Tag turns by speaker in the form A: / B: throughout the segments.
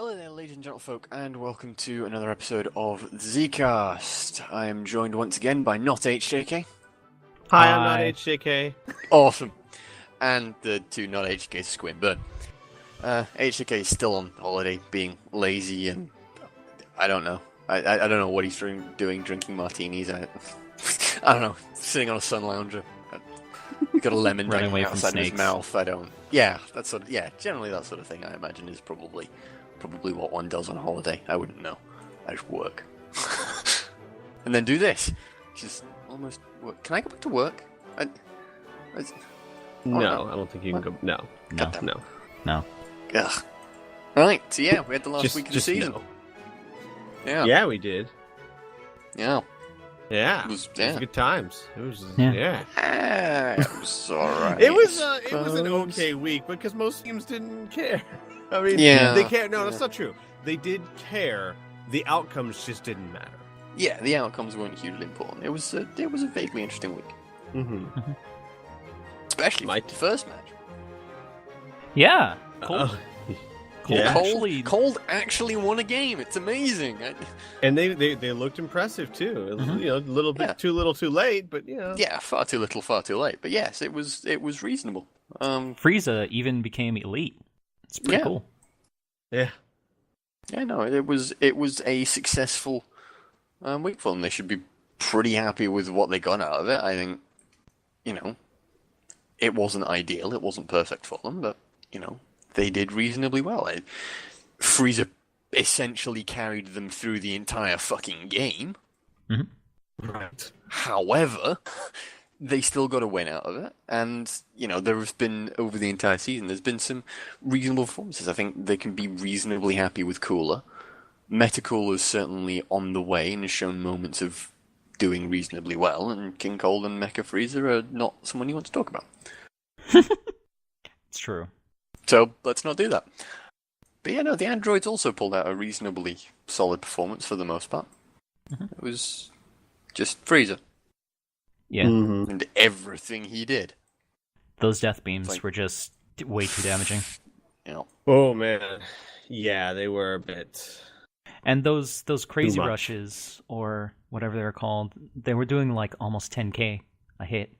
A: Hello there, ladies and gentlefolk, and welcome to another episode of Zcast. I am joined once again by not HJK.
B: Hi, I'm not
C: Hi.
B: HJK.
A: Awesome. And the two not HJKs, Squid and Burn. HJK is still on holiday, being lazy, and I don't know. I don't know what he's doing, drinking martinis. I don't know, sitting on a sun lounger. He's got a lemon
C: Running away
A: dangling
C: from
A: outside his
C: snakes.
A: mouth. I don't. Yeah, that sort of. Yeah, generally that sort of thing. I imagine is probably what one does on holiday. I wouldn't know. I just work, and then do this, which is almost. Can I go back to work?
B: No, I don't think you can go. No,
A: Goddamn.
B: no.
C: No.
A: Ugh. Right. So yeah, we had the last week of the season.
B: No.
A: Yeah.
B: Yeah, we did.
A: Yeah.
B: Yeah,
A: It was.
B: It
A: Yeah.
B: was good times. It was.
C: Yeah.
B: Yeah.
A: It was alright.
B: It was an
A: suppose.
B: okay week because most teams didn't care. I mean,
A: Yeah.
B: they care. No,
A: Yeah.
B: that's not true. They did care. The outcomes just didn't matter.
A: Yeah, the outcomes weren't hugely important. It was a vaguely interesting week,
B: Mm-hmm.
A: especially
B: Might-
A: the first match.
C: Yeah. Cold.
B: Uh,
C: Cold
B: yeah.
C: actually.
A: Cold actually won a game. It's amazing.
B: And they looked impressive too. It was,
C: Mhm.
B: You know, a little bit
A: Yeah.
B: too little, too late, but you know.
A: Yeah, far too little, far too late. But yes, it was reasonable.
C: Frieza even became elite. It's pretty
A: Yeah.
C: cool.
B: Yeah.
A: Yeah, no, it was a successful week for them. They should be pretty happy with what they got out of it. I think, it wasn't ideal. It wasn't perfect for them, but they did reasonably well. Frieza essentially carried them through the entire fucking game.
B: Right.
A: However, they still got a win out of it, and there has been over the entire season. There's been some reasonable performances. I think they can be reasonably happy with Cooler. Metacool is certainly on the way and has shown moments of doing reasonably well, and King Cold and Mecha Frieza are not someone you want to talk about.
C: It's true.
A: So let's not do that. But yeah, no, the androids also pulled out a reasonably solid performance for the most part.
C: Mhm.
A: It was just Frieza
C: Yeah.
B: Mm-hmm.
A: and everything he did.
C: Those death beams
A: Like-
C: were just way too damaging.
B: Oh man. Yeah, they were a bit.
C: And those crazy
B: much.
C: rushes, or whatever they're called, they were doing like almost 10k a hit.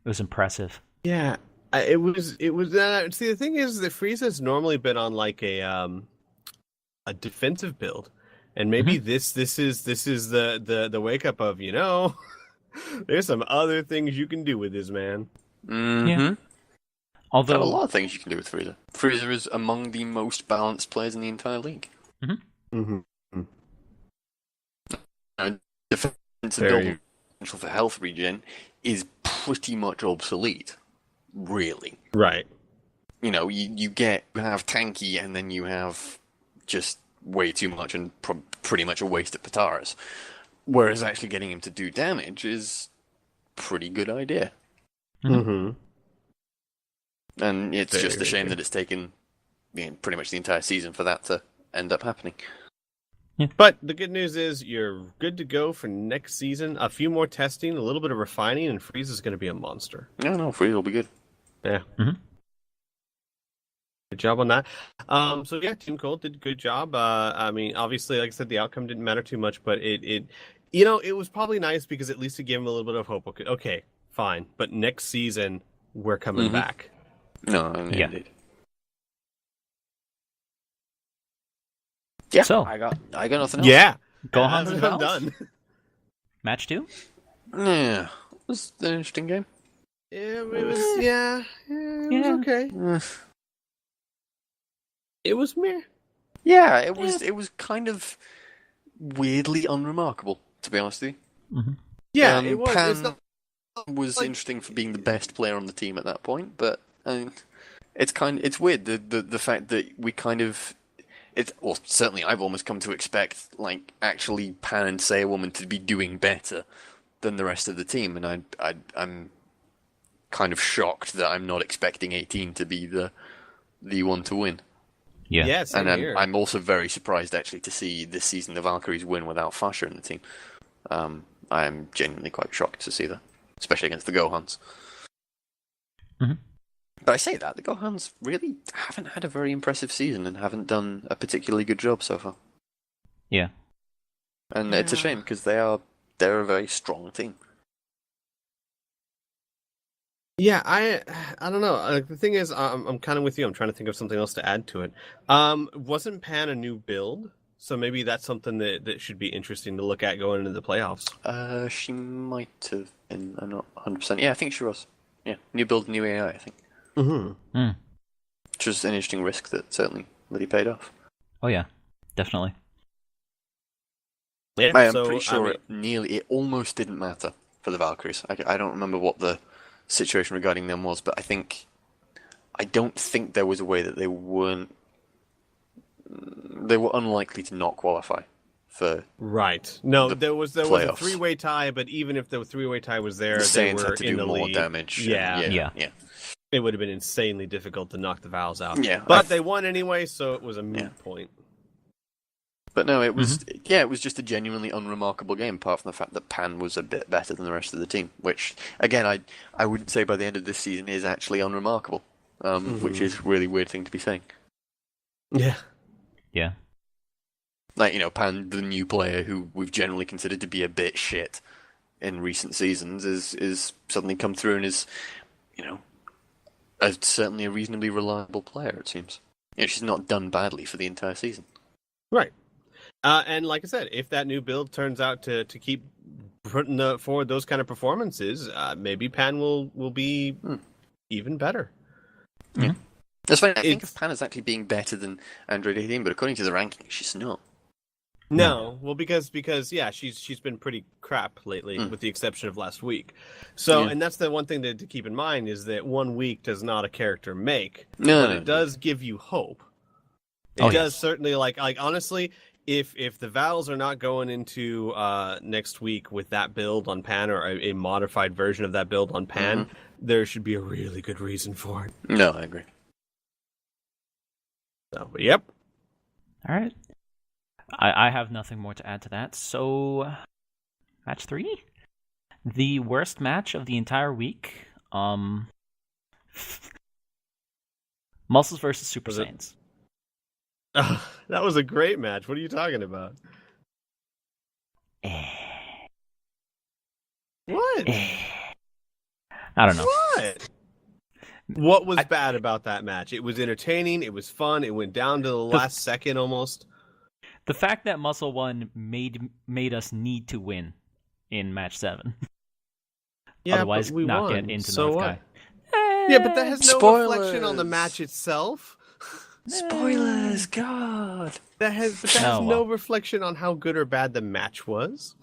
C: It was impressive.
B: Yeah, it was. See, the thing is that Frieza's normally been on like a defensive build, and maybe this is the wake up of there's some other things you can do with this man.
A: Mm-hmm.
C: Yeah.
A: There are a
C: Although,
A: lot of things you can do with Frieza. Frieza is among the most balanced players in the entire league.
B: Mm-hmm.
A: Defensive
B: Very-
A: build potential for health regen is pretty much obsolete, really.
B: Right.
A: You have tanky, and then you have just way too much and pretty much a waste of Pataras. Whereas actually getting him to do damage is a pretty good idea.
B: Mm-hmm.
A: And it's
B: Very
A: just a
B: good
A: shame
B: idea.
A: that it's taken pretty much the entire season for that to end up happening.
B: But the good news is you're good to go for next season. A few more testing, a little bit of refining, and Frieza's going to be a monster.
A: No, Frieza will be good.
B: Yeah.
C: Mhm.
B: Good job on that. So yeah, Team Cold did a good job. I mean, obviously, like I said, the outcome didn't matter too much, but it was probably nice because at least it gave him a little bit of hope. Okay, fine, but next season we're coming
A: Mhm.
B: back.
A: No,
C: Yeah.
A: indeed. Yeah,
C: So-
A: I got nothing else.
B: Yeah,
C: Gohan
B: that's
C: and
B: what I'm
C: Vals?
B: done.
C: Match 2?
A: Yeah, it was an interesting game.
B: It was
C: Yeah.
B: okay. It was meh.
A: Yeah, it was kind of weirdly unremarkable, to be honest with you.
C: Mm-hmm.
B: Yeah,
A: Um,
B: it was.
A: Pan
B: It's not,
A: was
B: like-
A: interesting for being the best player on the team at that point, but it's weird the fact that we kind of certainly I've almost come to expect actually Pan and Sailwoman to be doing better than the rest of the team, and I'm kind of shocked that I'm not expecting 18 to be the one to win.
C: Yeah.
B: yeah, same
A: And
B: here.
A: I'm also very surprised actually to see this season the Valkyries win without Fasha in the team. I'm genuinely quite shocked to see that, especially against the Gohans.
C: Mhm.
A: But I say that, the Gohans really haven't had a very impressive season and haven't done a particularly good job so far.
C: Yeah.
A: And it's a shame because they're a very strong team.
B: Yeah, I don't know. The thing is, I'm kind of with you. I'm trying to think of something else to add to it. Wasn't Pan a new build? So maybe that's something that should be interesting to look at going into the playoffs.
A: She might have been. I'm not 100%. Yeah, I think she was. Yeah, new build, new AI, I think.
B: Mm-hmm.
A: Which was an interesting risk that certainly really paid off.
C: Oh yeah, definitely.
B: Yeah,
A: I am pretty sure it almost didn't matter for the Valkyries. I don't remember what the situation regarding them was, but I don't think there was a way that they were unlikely to not qualify for
B: right. No, there was a
A: playoffs.
B: three-way tie, but even if the three-way tie was there,
A: the
B: they
A: Saints
B: were
A: had to
B: in
A: do
B: the
A: more
B: lead.
A: damage.
B: Yeah. It would have been insanely difficult to knock the Vals out.
A: Yeah,
B: but they won anyway, so it was a moot point.
A: But no, it was it was just a genuinely unremarkable game, apart from the fact that Pan was a bit better than the rest of the team, which again I wouldn't say by the end of this season is actually unremarkable, which is a really weird thing to be saying.
B: Yeah.
C: Yeah.
A: Like, Pan, the new player who we've generally considered to be a bit shit in recent seasons, is suddenly come through and is, certainly a reasonably reliable player, it seems. She's not done badly for the entire season.
B: Right. And like I said, if that new build turns out to keep putting forward those kind of performances, maybe Pan will be even better.
A: Yeah. That's funny. I think of Pan as actually being better than Android 18, but according to the rankings, she's not.
B: No, well, because yeah, she's been pretty crap lately, with the exception of last week. So, and that's the one thing to keep in mind is that 1 week does not a character make, but it does give you hope. It does certainly, like honestly, if the Vals are not going into next week with that build on Pan or a modified version of that build on Pan, there should be a really good reason for it.
A: No, I agree.
B: So, yep.
C: All right. I have nothing more to add to that. So, match 3? The worst match of the entire week. Muscles versus Super Saiyans.
B: That was a great match. What are you talking about? What?
C: I don't know.
B: What was bad about that match? It was entertaining. It was fun. It went down to the last second almost.
C: The fact that Muscle 1 made us need to win in match 7.
B: Yeah,
C: otherwise
B: but we
C: not
B: won.
C: Get into
B: so
C: North
B: what?
C: Guy.
B: Yeah, but that has no
A: Spoilers.
B: reflection on the match itself.
A: Spoilers, God.
B: That has no reflection on how good or bad the match was.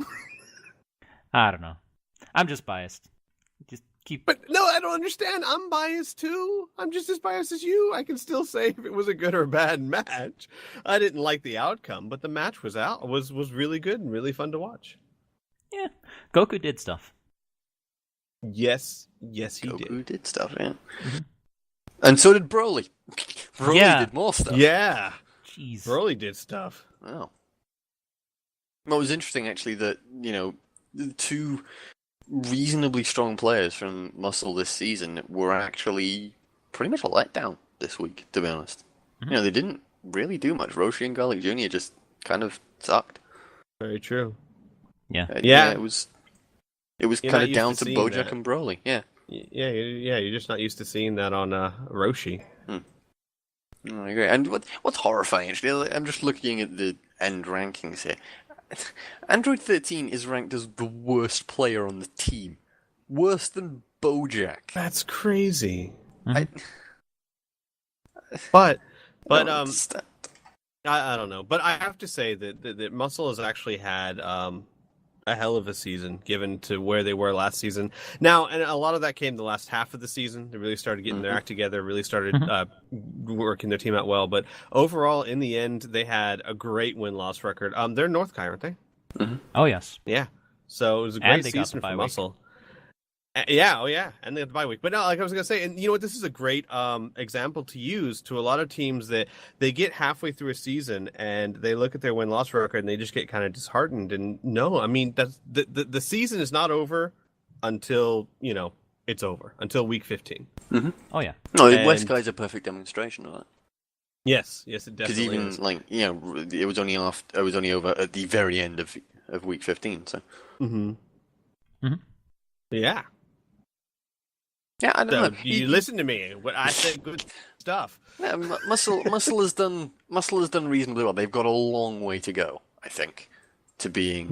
C: I don't know. I'm just biased. Just keep.
B: But no, I don't understand. I'm biased too. I'm just as biased as you. I can still say if it was a good or bad match. I didn't like the outcome, but the match was really good and really fun to watch.
C: Yeah, Goku did stuff.
B: Yes, he
A: Goku
B: did.
A: did stuff, yeah. And so did Broly. Broly did more stuff.
B: Yeah.
C: Jeez.
B: Broly did stuff.
A: Wow. Well, it was interesting, actually, that, the two reasonably strong players from Muscle this season were actually pretty much a letdown this week, to be honest. They didn't really do much. Roshi and Garlic Jr. just kind of sucked.
B: Very true.
C: Yeah.
A: It was kind of down to Bojack
B: that.
A: and Broly, yeah.
B: Yeah, you're just not used to seeing that on Roshi.
A: Oh, I agree. And what's horrifying, actually, I'm just looking at the end rankings here. Android 13 is ranked as the worst player on the team. Worse than Bojack.
B: That's crazy.
C: Mm-hmm.
B: But
A: understand.
B: I don't know. But I have to say that Muscle has actually had a hell of a season given to where they were last season. Now, and a lot of that came the last half of the season. They really started getting their act together, really started working their team out well. But overall, in the end, they had a great win-loss record. They're North Kai, aren't they?
C: Oh, yes.
B: Yeah. So it was a great season for Muscle. Yeah, and they had the bye week. But no, like I was going to say, and you know what, this is a great example to use to a lot of teams that they get halfway through a season and they look at their win-loss record and they just get kind of disheartened. And no, I mean, that's the season is not over until, it's over until week 15.
A: Mm-hmm.
C: Oh yeah.
A: No, West Guy's a perfect demonstration of that.
B: Yes, it definitely
A: Because even
B: is.
A: it was only over at the very end of week 15. So.
B: Mm-hmm.
C: Mm-hmm.
B: Yeah.
A: Yeah, I don't know.
B: You listen to me. What I said, good stuff.
A: Yeah, Muscle has done reasonably well. They've got a long way to go, I think, to being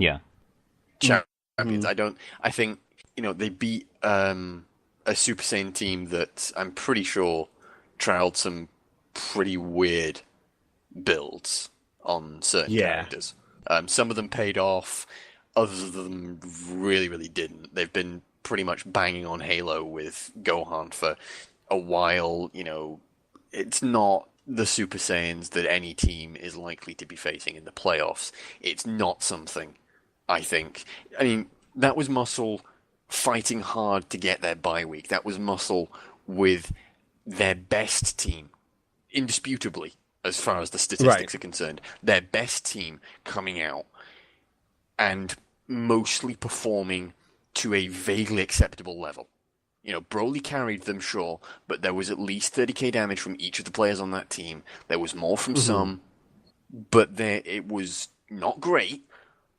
A: champions.
B: Mm-hmm.
A: I think they beat a Super Saiyan team that I'm pretty sure trialed some pretty weird builds on certain characters. Some of them paid off, others of them really, really didn't. They've been pretty much banging on Halo with Gohan for a while. It's not the Super Saiyans that any team is likely to be facing in the playoffs. It's not something, I think. I mean, that was Muscle fighting hard to get their bye week. That was Muscle with their best team, indisputably, as far as the statistics are concerned. Their best team coming out and mostly performing to a vaguely acceptable level. Broly carried them, sure, but there was at least 30k damage from each of the players on that team. There was more from some, but it was not great,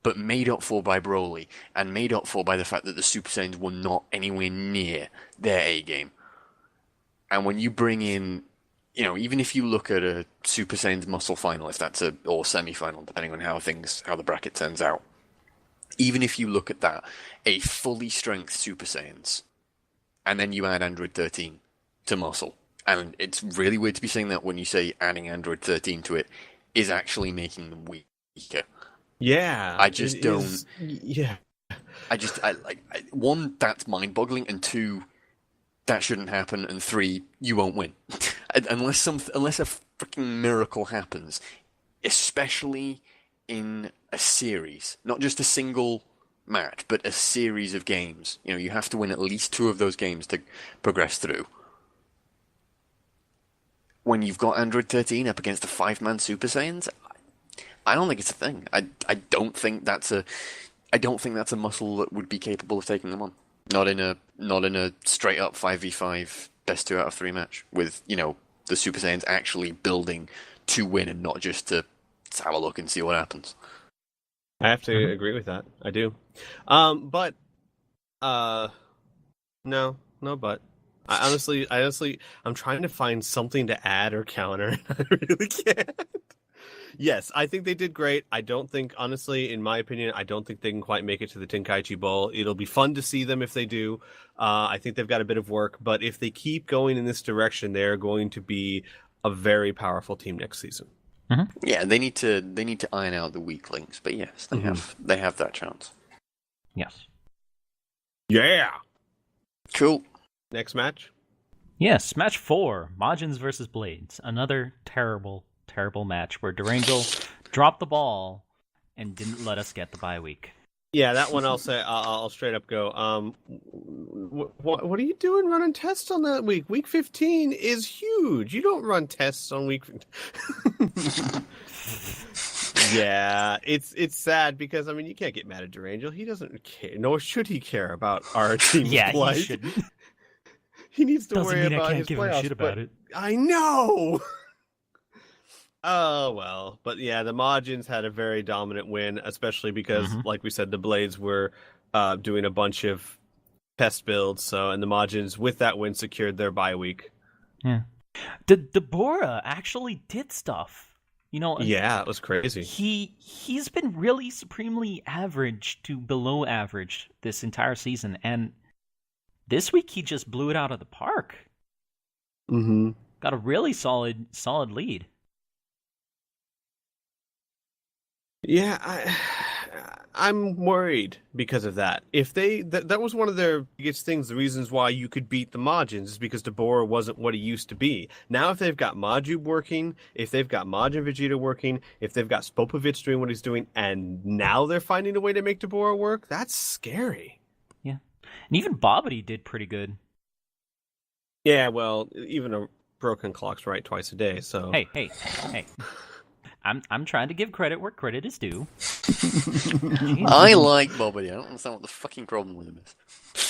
A: but made up for by Broly, and made up for by the fact that the Super Saiyans were not anywhere near their A game. And when you bring in, even if you look at a Super Saiyans Muscle final, if that's or semi-final, depending on how the bracket turns out, even if you look at that, a fully strength Super Saiyans, and then you add Android 13 to Muscle, and it's really weird to be saying that when you say adding Android 13 to it is actually making them weaker.
B: Yeah.
A: I just don't.
B: Yeah.
A: One, that's mind-boggling, and two, that shouldn't happen, and three, you won't win unless a freaking miracle happens, especially in a series, not just a single match, but a series of games. You have to win at least 2 of those games to progress through. When you've got Android 13 up against the 5-man Super Saiyans, I don't think it's a thing. I don't think that's a muscle that would be capable of taking them on. Not in a straight up 5v5 best 2 out of 3 match with the Super Saiyans actually building to win and not just to have a look and see what happens.
B: I have to agree with that. I do. But no, but I honestly, I'm trying to find something to add or counter. I really can't. Yes, I think they did great. I don't think, honestly, in my opinion, I don't think they can quite make it to the Tenkaichi Bowl. It'll be fun to see them if they do. I think they've got a bit of work, but if they keep going in this direction, they're going to be a very powerful team next season.
C: Mm-hmm.
A: Yeah, they need to iron out the weak links, but yes, they have that chance.
C: Yes.
B: Yeah.
A: Cool.
B: Next match.
C: Yes, match 4, Majins versus Blades. Another terrible match where Durangel dropped the ball and didn't let us get the bye week.
B: Yeah, that one I'll say. I'll straight up go. What are you doing running tests on that week? Week 15 is huge. You don't run tests on week. Yeah, it's sad because you can't get mad at Durangel. He doesn't care, nor should he care about our team's plight.
C: He shouldn't.
B: He needs to
C: Doesn't
B: worry
C: mean
B: about
C: I can't
B: his
C: give
B: playoffs.
C: him shit about it.
B: I know. Oh, well. But yeah, the Majins had a very dominant win, especially because, like we said, the Blades were doing a bunch of test builds. And the Majins, with that win, secured their bye week.
C: Yeah. Deborah actually did stuff.
B: Yeah, it was crazy.
C: He's been really supremely average to below average this entire season. And this week, he just blew it out of the park.
B: Mm-hmm.
C: Got a really solid lead.
B: Yeah, I'm worried because of that. If that was one of their biggest things, the reasons why you could beat the Majins is because Deborah wasn't what he used to be. Now, if they've got Maju working, if they've got Majin Vegeta working, if they've got Spopovich doing what he's doing, and now they're finding a way to make Deborah work, that's scary.
C: Yeah, and even Bobbity did pretty good.
B: Yeah, well, even a broken clock's right twice a day. So
C: hey. I'm trying to give credit where credit is due.
A: I like Bobbity. I don't understand what the fucking problem with him is.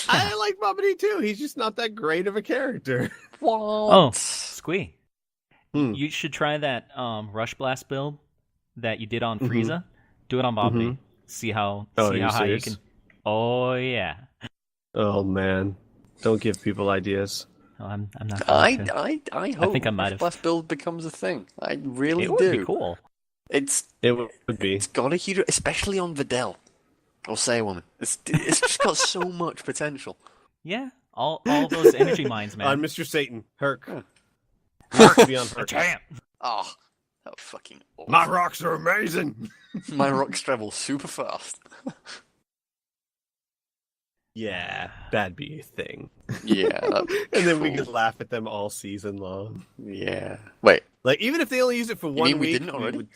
B: I like Bobbity too. He's just not that great of a character.
A: What?
C: Oh, Squee.
B: Hmm.
C: You should try that Rush Blast build that you did on
B: Mhm.
C: Frieza. Do it on Bobbity.
B: Mhm.
C: See how
B: Oh, are
C: see
B: you
C: how high you
B: serious?
C: can. Oh yeah.
B: Oh man, don't give people ideas.
C: Oh, I'm not going to.
A: I hope
C: think I might
A: Rush
C: have.
A: Blast build becomes a thing. I really
C: It would
A: do.
C: be cool.
A: It's
B: It would be.
A: It's got a huge, especially on Videl or Sailwoman. It's just got so much potential.
C: Yeah. All those energy mines, man.
B: On Mr. Satan, Herc.
A: Yeah.
B: Herc be on Herc.
C: Champ.
A: Oh, that was fucking awesome.
B: My rocks are amazing.
A: My rocks travel super fast.
B: Yeah, that'd be a thing.
A: Yeah, that'd be
B: And then we
A: cool.
B: could laugh at them all season long.
A: Yeah. Wait,
B: Like, even if they only use it for 1
A: mean we
B: week.
A: didn't already?
B: would-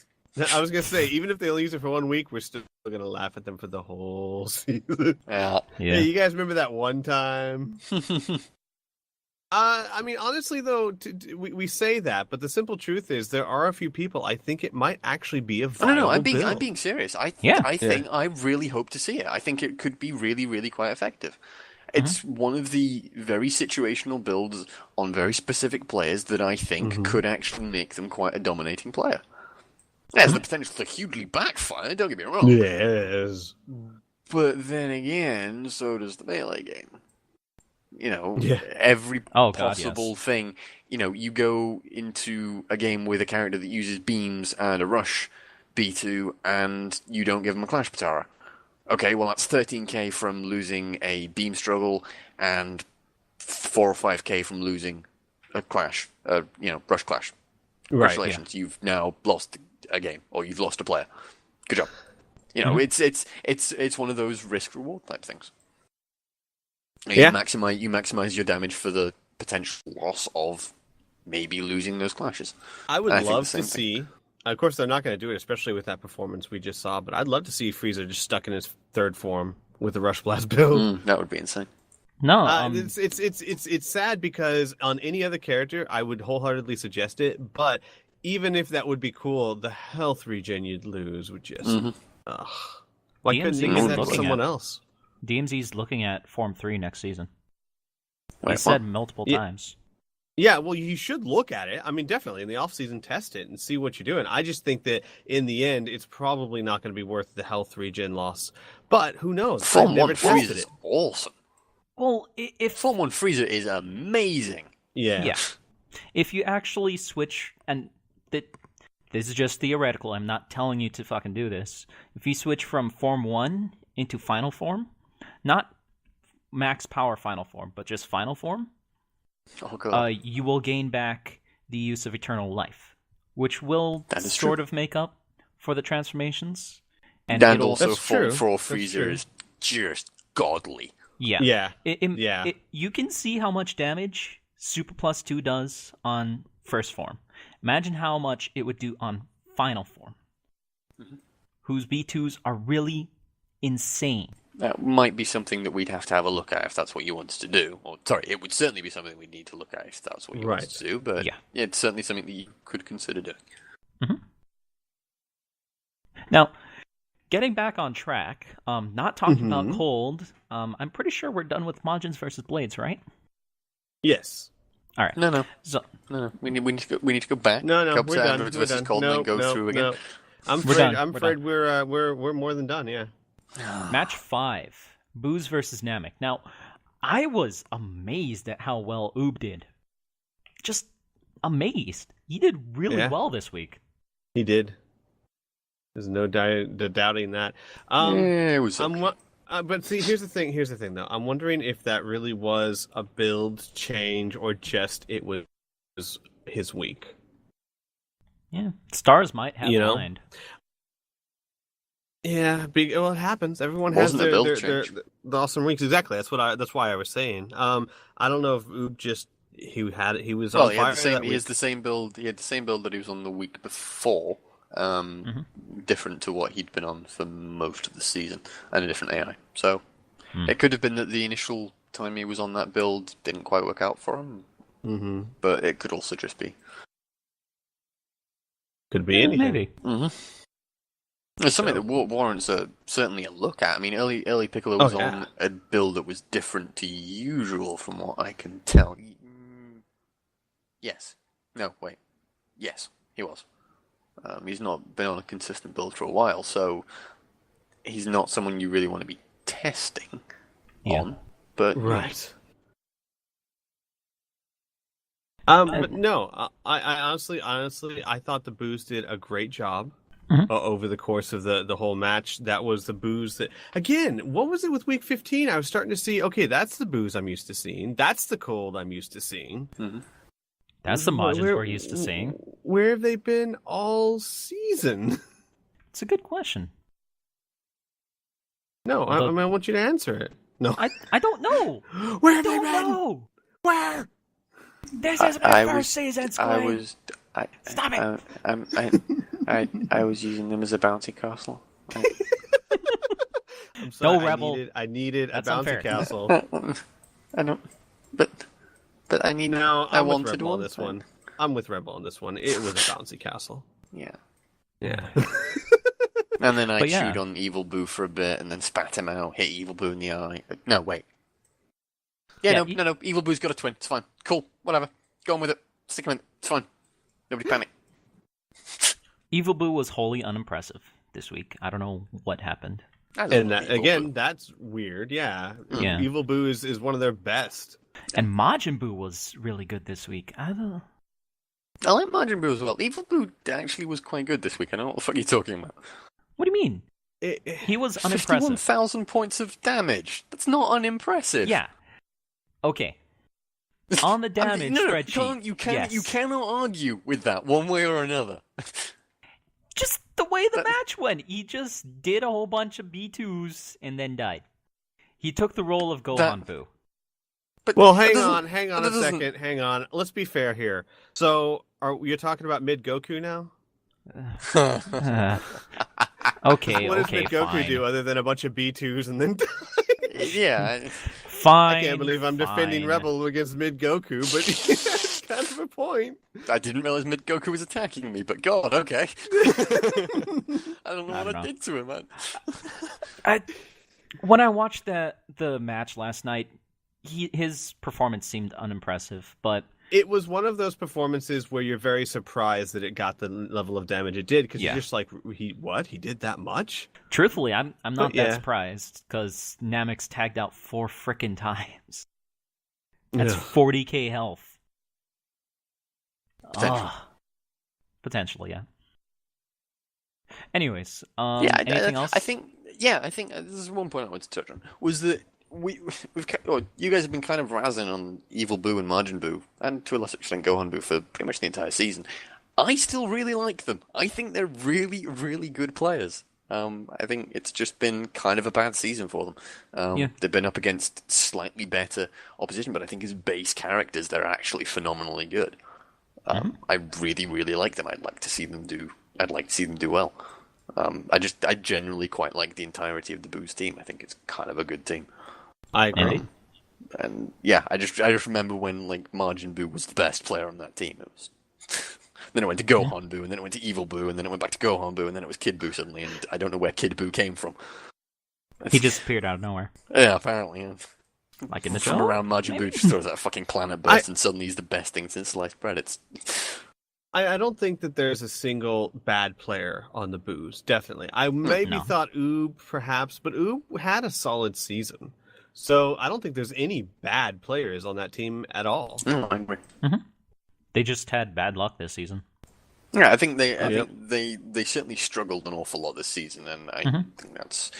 B: I was going to say, even if they only use it for 1 week, we're still going to laugh at them for the whole season.
A: yeah.
C: Yeah.
B: Hey, you guys remember that one time? I mean, honestly, though, we say that, but the simple truth is there are a few people I think it might actually be a viable
A: No, I'm
B: build.
A: being serious. I
C: Yeah.
A: think I really hope to see it. I think it could be really, really quite effective. It's one of the very situational builds on very specific players that I think could actually make them quite a dominating player. It has the potential to hugely backfire, don't get me wrong.
B: Yes.
A: But then again, so does the melee game. You know,
B: Yeah.
A: every
C: Oh, God,
A: possible
C: yes.
A: thing. You know, you go into a game with a character that uses beams and a rush B2, and you don't give them a Clash Patara. Okay, well that's 13k from losing a beam struggle, and 4 or 5k from losing a clash. Rush clash.
B: Right.
A: Congratulations, you've now lost a game, or you've lost a player. Good job. You know, it's one of those risk reward type things. You
B: Yeah.
A: maximize your damage for the potential loss of maybe losing those clashes.
B: I would
A: I think
B: love
A: the same
B: to see. Of course, they're not going to do it, especially with that performance we just saw. But I'd love to see Frieza just stuck in his third form with the Rush Blast build.
A: That would be insane.
C: No.
B: It's sad because on any other character, I would wholeheartedly suggest it. But even if that would be cool, the health regen you'd lose would just. Ugh. Why couldn't
C: DMZ
B: you
C: is
B: give that to
C: looking
B: someone
C: at-
B: else?
C: DMZ's looking at Form 3 next season. He
A: Wait,
C: said
A: what?
C: multiple
B: Yeah.
C: times.
B: Yeah, well, you should look at it. I mean, definitely in the offseason, test it and see what you're doing. I just think that in the end, it's probably not going to be worth the health regen loss. But who knows?
A: Form
B: I've
A: 1
B: never
A: Frieza
B: tested
A: is
B: it.
A: awesome.
C: Well, if
A: Form 1 Frieza is amazing.
B: Yeah.
C: if you actually switch, and this is just theoretical, I'm not telling you to fucking do this. If you switch from Form 1 into Final Form, not max power Final Form, but just Final Form,
A: Oh god.
C: you will gain back the use of Eternal Life, which will
A: That is
C: sort
A: true.
C: of make up for the transformations. And
A: And
C: it'll,
A: also
B: That's
A: Form
B: true.
A: 4
B: That's
A: Frieza
B: true.
A: is just godly.
C: yeah.
B: Yeah.
C: Yeah. You can see how much damage Super Plus 2 does on First Form. Imagine how much it would do on Final Form, whose B2s are really insane.
A: That might be something that we'd have to have a look at if that's what you want us to do. Or sorry, it would certainly be something we'd need to look at if that's what you want us to do. But
C: Yeah.
A: it's certainly something that you could consider doing.
C: Now, getting back on track, not talking about Cold, I'm pretty sure we're done with Majins versus Blades, right?
B: Yes.
C: All right.
A: No.
C: So,
A: We need to go back.
B: No,
A: Cup
B: we're
A: to
B: done.
A: Androids
B: We're
A: versus
B: done.
A: Cold and then go through again.
B: No. I'm
C: We're
B: afraid.
C: done.
B: I'm
C: We're
B: afraid
C: done.
B: we're more than done. Yeah.
C: match 5, Booze versus Namek. Now, I was amazed at how well Oob did. Just amazed. He did really
B: Yeah.
C: well this week.
B: He did. There's no doubting that.
A: Yeah, it was okay.
B: But see, here's the thing. Here's the thing, though. I'm wondering if that really was a build change or just it was his week.
C: Yeah. Stars might have
B: You know?
C: mind.
B: Yeah, well, it happens. Everyone has
A: Wasn't a build
B: their
A: change.
B: the awesome weeks. Exactly. That's why I was saying. I don't know if Oob just he was
A: Well,
B: on
A: he had
B: fire
A: the same.
B: that
A: He
B: week.
A: has the same build. He had the same build that he was on the week before. Different to what he'd been on for most of the season, and a different AI. So it could have been that the initial time he was on that build didn't quite work out for him.
B: Mm-hmm.
A: But it could also just be.
B: Could be anything.
C: Maybe.
A: It's something
B: So-
A: that warrants certainly a look at. I mean, early Piccolo
B: Oh,
A: was
B: yeah.
A: on a build that was different to usual, from what I can tell. Yes. No, wait. Yes, he was. He's not been on a consistent build for a while, so he's not someone you really want to be testing on. But
B: Right. But no, I honestly, I thought the Boos did a great job over the course of the whole match. That was the Boos that, again, what was it with Week 15? I was starting to see, okay, that's the Boos I'm used to seeing. That's the Cold I'm used to seeing.
A: Mm-hmm.
C: That's the Majins we're used to seeing.
B: Where have they been all season?
C: It's a good question.
B: No, I mean, I want you to answer it. No,
C: I don't know.
B: Where have
C: I
B: they
C: don't
B: been?
C: know.
B: Where?
C: This is my first season,
A: I
C: Squid.
A: was.
C: Stop it.
A: I was using them as a bouncy castle.
B: I'm sorry,
C: No, Rebel.
B: I needed a
C: That's
B: bouncy
C: unfair.
B: castle.
A: I don't. But I need.
B: No,
A: I
B: I'm with
A: wanted
B: Rebel
A: one
B: on this one. I'm with Rebel on this one. It was a bouncy castle.
A: Yeah.
B: Yeah.
A: And then I
C: But yeah.
A: chewed on Evil Boo for a bit, and then spat him out. Hit Evil Boo in the eye. No, wait. Yeah, no. Evil Boo's got a twin. It's fine. Cool. Whatever. Go on with it. Stick him in. It's fine. Nobody panic.
C: Evil Boo was wholly unimpressive this week. I don't know what happened.
B: And again, that's weird. Yeah.
C: Yeah.
B: Evil Boo is one of their best.
C: And Majin Buu was really good this week. I don't know.
A: I like Majin Buu as well. Evil Boo actually was quite good this week. I don't know what the fuck you're talking about.
C: What do you mean? He was unimpressive.
A: 51,000 points of damage. That's not unimpressive.
C: Yeah. Okay. On the damage spreadsheet.
A: You
C: yes.
A: cannot argue with that one way or another.
C: Just the way the match went. He just did a whole bunch of B2s and then died. He took the role of Gohan Boo.
A: But
B: Well, hang on a
A: doesn't-
B: second. Hang on. Let's be fair here. So, you're talking about Mid Goku now?
C: Okay,
B: What does
C: okay,
B: Mid Goku
C: fine.
B: do other than a bunch of B2s and then
A: Yeah.
C: Fine.
B: I can't believe I'm defending
C: fine.
B: Rebel against Mid Goku, but that's kind of a point.
A: I didn't realize Mid Goku was attacking me, but God, okay. I don't know what I did to him, man.
C: When I watched the match last night, his performance seemed unimpressive, but
B: It was one of those performances where you're very surprised that it got the level of damage it did, because you're just like, he did that much?
C: truthfully, I'm not
B: yeah.
C: that surprised because Namek's tagged out 4 frickin' times. That's
B: Ugh.
C: 40k health.
A: Potential.
C: Potentially, yeah. Anyways,
A: I
C: anything else?
A: think this is one point I wanted to touch on, was that you guys have been kind of razzing on Evil Boo and Majin Buu, and to a lesser extent Gohan Buu, for pretty much the entire season. I still really like them. I think they're really, really good players. I think it's just been kind of a bad season for them. They've been up against slightly better opposition, but I think as base characters, they're actually phenomenally good. I really, really like them. I'd like to see them do well. I generally quite like the entirety of the Boo's team. I think it's kind of a good team.
B: I agree.
A: And yeah, I just remember when like Majin Buu was the best player on that team. It was then it went to Gohan Buu, and then it went to Evil Buu, and then it went back to Gohan Buu, and then it was Kid Buu suddenly, and I don't know where Kid Buu came from.
C: He disappeared out of nowhere.
A: Yeah, apparently. Yeah.
C: Like in the
A: From
C: show?
A: around Majin Buu just throws that fucking planet burst, and suddenly he's the best thing since sliced bread. It's
B: I don't think that there's a single bad player on the Boos. Definitely. I maybe thought Oob, perhaps, but Oob had a solid season. So I don't think there's any bad players on that team at all.
A: I agree.
C: They just had bad luck this season.
A: Yeah, I think they certainly struggled an awful lot this season, and I think that's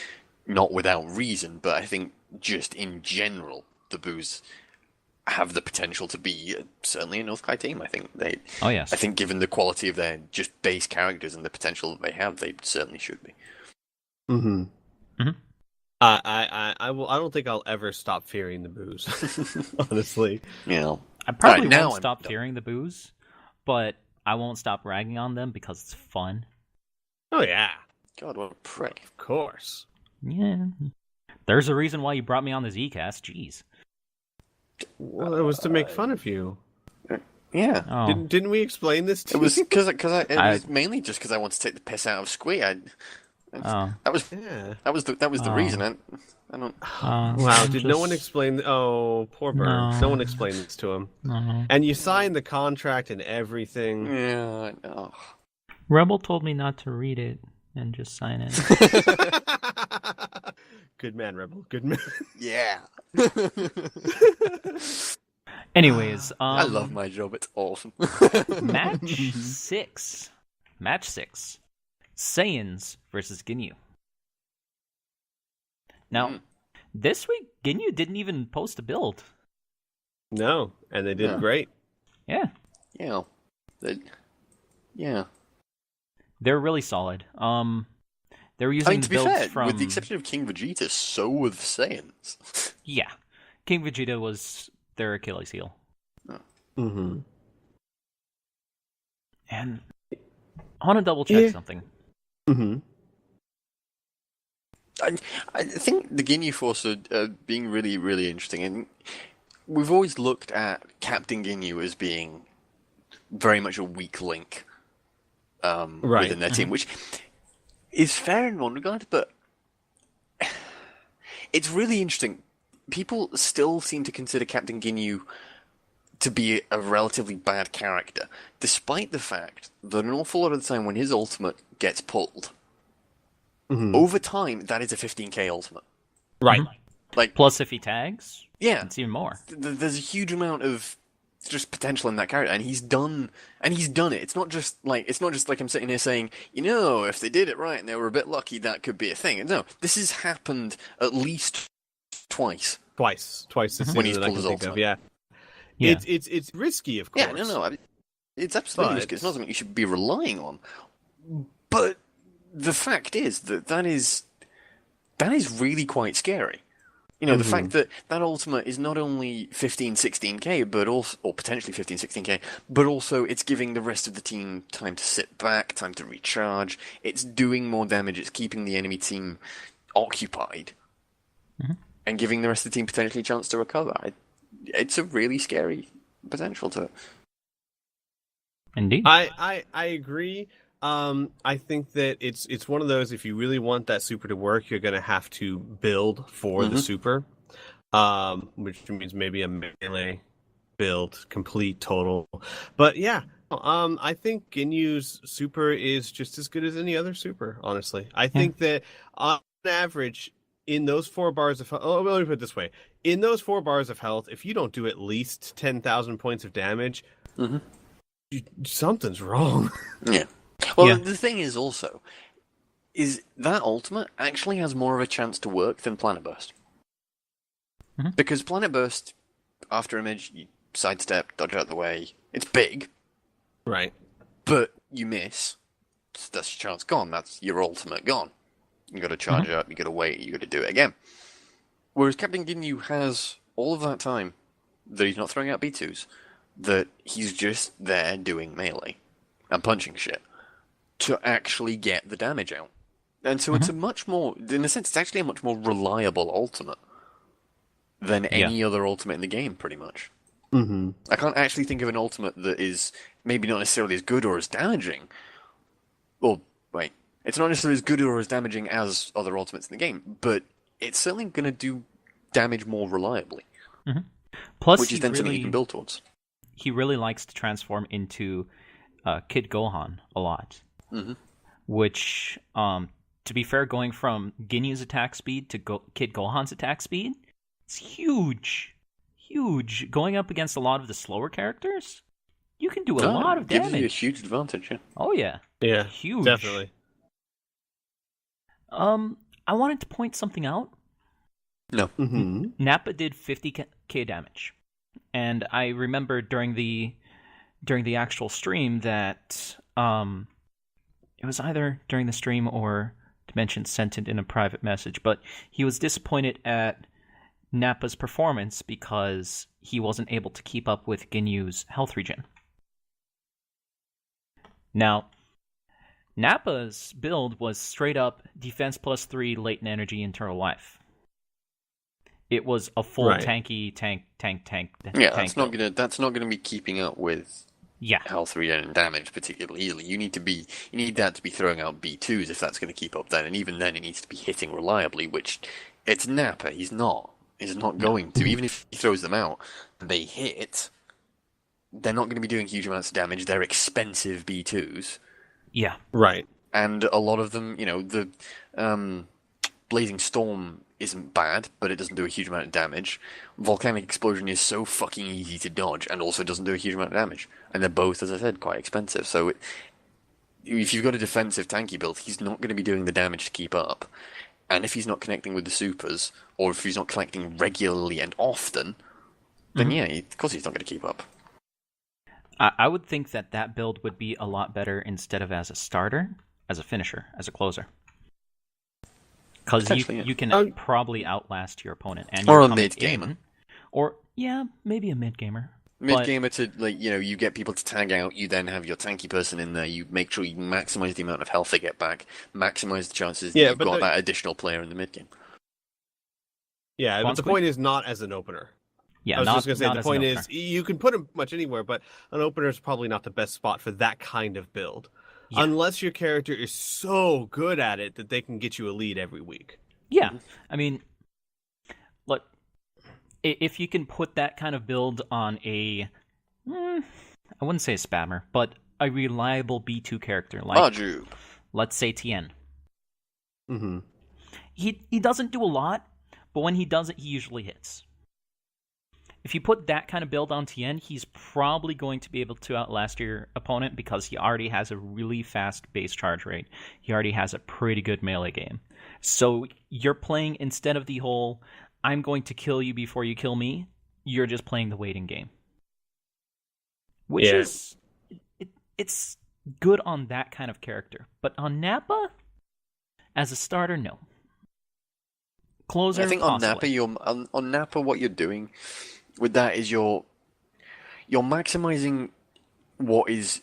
A: not without reason. But I think just in general, the Boos have the potential to be certainly a North Kai team. I think they.
C: Oh yes.
A: I think given the quality of their just base characters and the potential that they have, they certainly should be.
B: Mm-hmm. I don't think I'll ever stop fearing the Boos. Honestly,
C: I probably
A: now
C: won't stop fearing the Boos, but I won't stop ragging on them because it's fun.
B: Oh yeah.
A: God, what a prick!
B: Of course.
C: Yeah. There's a reason why you brought me on the Zcast. Jeez.
B: Well, it was to make fun of you.
A: Yeah.
C: Oh.
B: Didn't we explain this to
A: It was
B: you?
A: because it was mainly just because I wanted to take the piss out of Squee.
C: Oh.
A: That was
B: Yeah.
A: that was the
C: Oh.
A: reason. I don't.
B: Wow, did no one explain? Oh, poor Burns. No
C: No.
B: one explained this to him.
C: No.
B: And you signed the contract and everything.
A: Yeah. Oh.
C: Rebel told me not to read it and just sign it.
B: Good man, Rebel. Good man.
A: Yeah.
C: Anyways,
A: I love my job. It's awesome.
C: match 6. Match 6. Saiyans versus Ginyu. Now, this week, Ginyu didn't even post a build.
B: No, and they did great.
C: Yeah.
A: Yeah. Yeah.
C: They're really solid. They were using
A: I mean, to be
C: builds
A: fair,
C: from...
A: with the exception of King Vegeta, so were the Saiyans.
C: Yeah. King Vegeta was their Achilles heel.
B: Mm-hmm.
C: And I want to double check something.
B: Mm-hmm.
A: I think the Ginyu Force are being really, really interesting. And we've always looked at Captain Ginyu as being very much a weak link within their team, which is fair in one regard, but it's really interesting. People still seem to consider Captain Ginyu to be a relatively bad character, despite the fact that an awful lot of the time when his ultimate gets pulled, over time, that is a 15k ultimate.
B: Right.
A: Like,
C: Plus, if he tags,
A: yeah,
C: it's even more.
A: There's a huge amount of just potential in that character, and he's done it. It's not just like I'm sitting here saying, if they did it right and they were a bit lucky, that could be a thing. No, this has happened at least twice.
B: Twice this
A: When
B: season
A: he's
B: that I
A: pulled
B: can
A: his
B: think of.
A: ultimate.
B: Yeah.
C: Yeah.
B: It's risky, of course.
A: Yeah, no, it's absolutely risky. It's not something you should be relying on. But the fact is that is really quite scary. The fact that ultimate is not only 15, 16k, but also, or potentially 15, 16k, but also it's giving the rest of the team time to sit back, time to recharge. It's doing more damage. It's keeping the enemy team occupied, and giving the rest of the team potentially a chance to recover. It's a really scary potential to it.
C: Indeed.
B: I agree. I think that it's one of those, if you really want that super to work, you're going to have to build for the super, which means maybe a melee build, complete, total. But yeah, I think Ginyu's super is just as good as any other super, honestly. I think that on average, in those 4 bars of health, let me put it this way. In those 4 bars of health, if you don't do at least 10,000 points of damage, something's wrong.
A: Yeah. Well, the thing is also, is that ultimate actually has more of a chance to work than Planet Burst. Because Planet Burst, after image, you sidestep, dodge out of the way. It's big.
B: Right.
A: But you miss. That's your chance gone. That's your ultimate gone. You got to charge up, you got to wait, you got to do it again. Whereas Captain Ginyu has all of that time that he's not throwing out B2s, that he's just there doing melee and punching shit to actually get the damage out. And so it's a much more, in a sense, it's actually a much more reliable ultimate than any other ultimate in the game, pretty much. I can't actually think of an ultimate that is maybe not necessarily as good or as damaging. Well, wait. It's not necessarily as good or as damaging as other ultimates in the game, but it's certainly going to do damage more reliably.
C: Plus,
A: which is then something you can build towards.
C: He really likes to transform into Kid Gohan a lot. Which, to be fair, going from Ginyu's attack speed to Kid Gohan's attack speed, it's huge. Huge. Going up against a lot of the slower characters, you can do a lot of damage.
A: Gives you a huge advantage, yeah.
C: Oh, yeah.
B: Yeah,
C: huge.
B: Definitely.
C: I wanted to point something out.
A: No.
C: Nappa did 50k damage. And I remember during the actual stream that it was either during the stream or Dimension sent it in a private message, but he was disappointed at Nappa's performance because he wasn't able to keep up with Ginyu's health regen. Now, Nappa's build was straight up defense plus 3, latent energy, internal life. It was a full tanky tank.
A: Yeah,
C: tank
A: that's not gonna be keeping up with
C: Yeah.
A: health regen and damage particularly easily. You need that to be throwing out B2s if that's going to keep up then, and even then it needs to be hitting reliably, which it's Nappa. He's not. He's not going to. Even if he throws them out and they hit, they're not going to be doing huge amounts of damage. They're expensive B2s.
C: Yeah.
B: Right.
A: And a lot of them, the Blazing Storm isn't bad, but it doesn't do a huge amount of damage. Volcanic Explosion is so fucking easy to dodge and also doesn't do a huge amount of damage. And they're both, as I said, quite expensive. So if you've got a defensive tanky build, he's not going to be doing the damage to keep up. And if he's not connecting with the supers, or if he's not collecting regularly and often, then of course he's not going to keep up.
C: I would think that build would be a lot better instead of as a starter, as a finisher, as a closer. Because you can probably outlast your opponent. And
A: or a mid-gamer.
C: Or, maybe a mid-gamer.
A: Mid-gamer to, you get people to tag out, you then have your tanky person in there, you make sure you maximize the amount of health they get back, maximize the chances that you've got that additional player in the mid-game.
B: Yeah, but the point is not as an opener.
C: Yeah,
B: I was just going to say, the point is, you can put him much anywhere, but an opener is probably not the best spot for that kind of build. Yeah. Unless your character is so good at it that they can get you a lead every week.
C: Yeah, I mean, look, if you can put that kind of build on I wouldn't say a spammer, but a reliable B2 character, like, let's say Tien.
B: Mm-hmm.
C: He doesn't do a lot, but when he does it, he usually hits. If you put that kind of build on Tien, he's probably going to be able to outlast your opponent because he already has a really fast base charge rate. He already has a pretty good melee game. So you're playing, instead of the whole, I'm going to kill you before you kill me, you're just playing the waiting game. Which is, it's good on that kind of character. But on Nappa, as a starter, no. Closer,
A: I think
C: possibly.
A: on Nappa, what you're doing with that is you're maximizing what is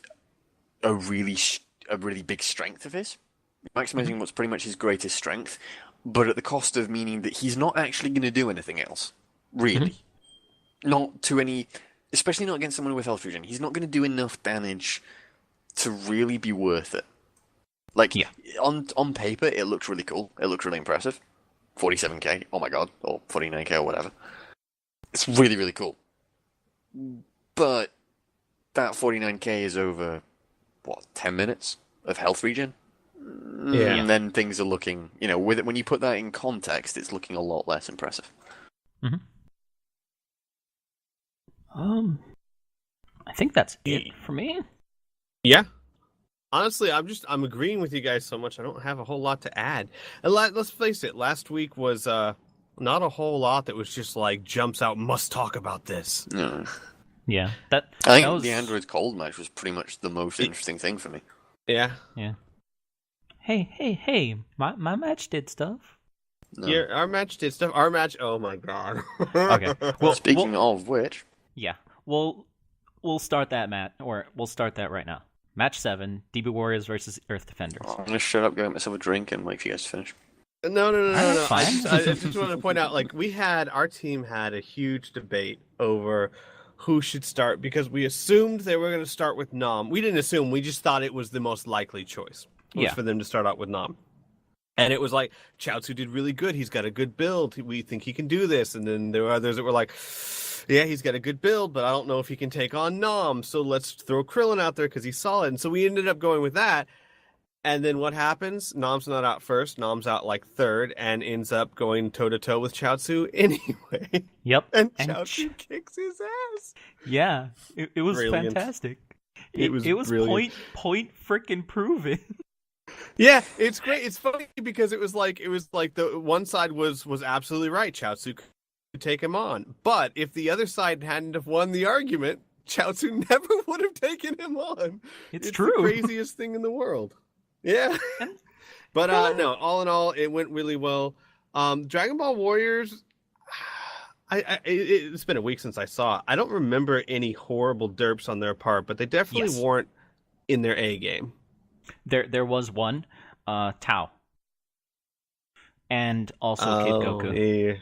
A: a really big strength of his. You're maximizing what's pretty much his greatest strength, but at the cost of meaning that he's not actually going to do anything else. Really. Not to any... Especially not against someone with health regen. He's not going to do enough damage to really be worth it. On paper, it looks really cool. It looks really impressive. 47k, oh my god, or 49k or whatever. It's really, really cool. But that 49k is over, 10 minutes of health regen?
B: Yeah.
A: And then things are looking, with it, when you put that in context, it's looking a lot less impressive.
C: I think that's it for me.
B: Yeah. Honestly, I'm agreeing with you guys so much. I don't have a whole lot to add. And let's face it, last week was not a whole lot that was just like jumps out. Must talk about this.
A: No.
C: Yeah,
A: I think the Android Cold match was pretty much the most interesting thing for me.
B: Yeah.
C: Yeah. Hey! My match did stuff.
B: No. Yeah, our match did stuff. Our match. Oh my god.
A: Okay. Well, speaking of which.
C: Yeah. We'll start that we'll start that right now. Match 7, DB Warriors versus Earth Defenders.
A: I'm going to shut up, go get myself a drink, and wait for you guys to finish.
B: No. I just want to point out, our team had a huge debate over who should start, because we assumed they were going to start with Nam. We didn't assume, we just thought it was the most likely choice. For them to start out with Nam. And it was like, Chaozu did really good. He's got a good build. We think he can do this. And then there were others that were like, yeah, he's got a good build, but I don't know if he can take on Nam. So let's throw Krillin out there because he's solid. And so we ended up going with that. And then what happens? Nam's not out first. Nam's out third and ends up going toe-to-toe with Chaozu anyway.
C: Yep.
B: And Chaozu kicks his ass.
C: Yeah, it was brilliant. Fantastic. It was brilliant. point frickin' proven.
B: Yeah, it's great. It's funny because it was like the one side was absolutely right. Chaozu could take him on, but if the other side hadn't have won the argument, Chaozu never would have taken him on.
C: It's true.
B: The craziest thing in the world. Yeah, but no. All in all, it went really well. Dragon Ball Warriors. It's been a week since I saw it. I don't remember any horrible derps on their part, but they definitely weren't in their A game.
C: There was one, Tao, and also Kid Goku.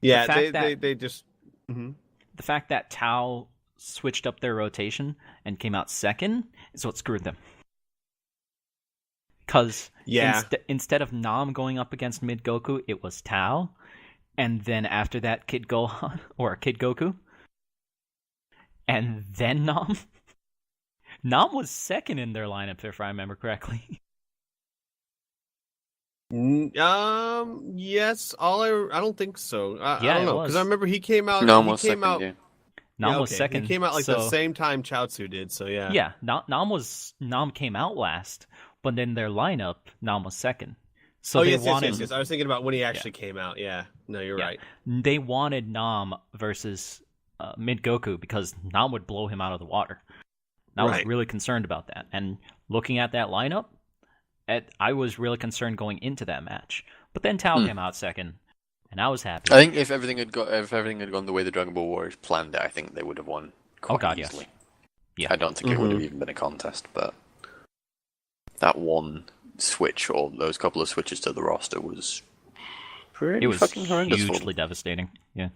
B: Yeah. They just. Mm-hmm.
C: The fact that Tao switched up their rotation and came out second is what screwed them. Because instead of Nam going up against mid Goku, it was Tao, and then after that Kid Gohan or Kid Goku, and then Nam. Nam was second in their lineup, if I remember correctly.
B: Yes. I don't think so. I don't know, because I remember he came out.
A: Nam was second. Yeah.
C: Nam was second.
B: He came out the same time Chaozu did. So yeah.
C: Yeah. Nam came out last, but in their lineup, Nam was second. So
B: yes. I was thinking about when he actually came out. Yeah. No, you're right.
C: They wanted Nam versus mid Goku because Nam would blow him out of the water. I was really concerned about that. And looking at that lineup, I was really concerned going into that match. But then Tao came out second, and I was happy.
A: I think if everything had gone the way the Dragon Ball Warriors planned it, I think they would have won quite easily.
C: Yes.
A: Yeah. I don't think it would have even been a contest, but that one switch or those couple of switches to the roster was pretty fucking horrendous.
C: It was hugely devastating. Yeah.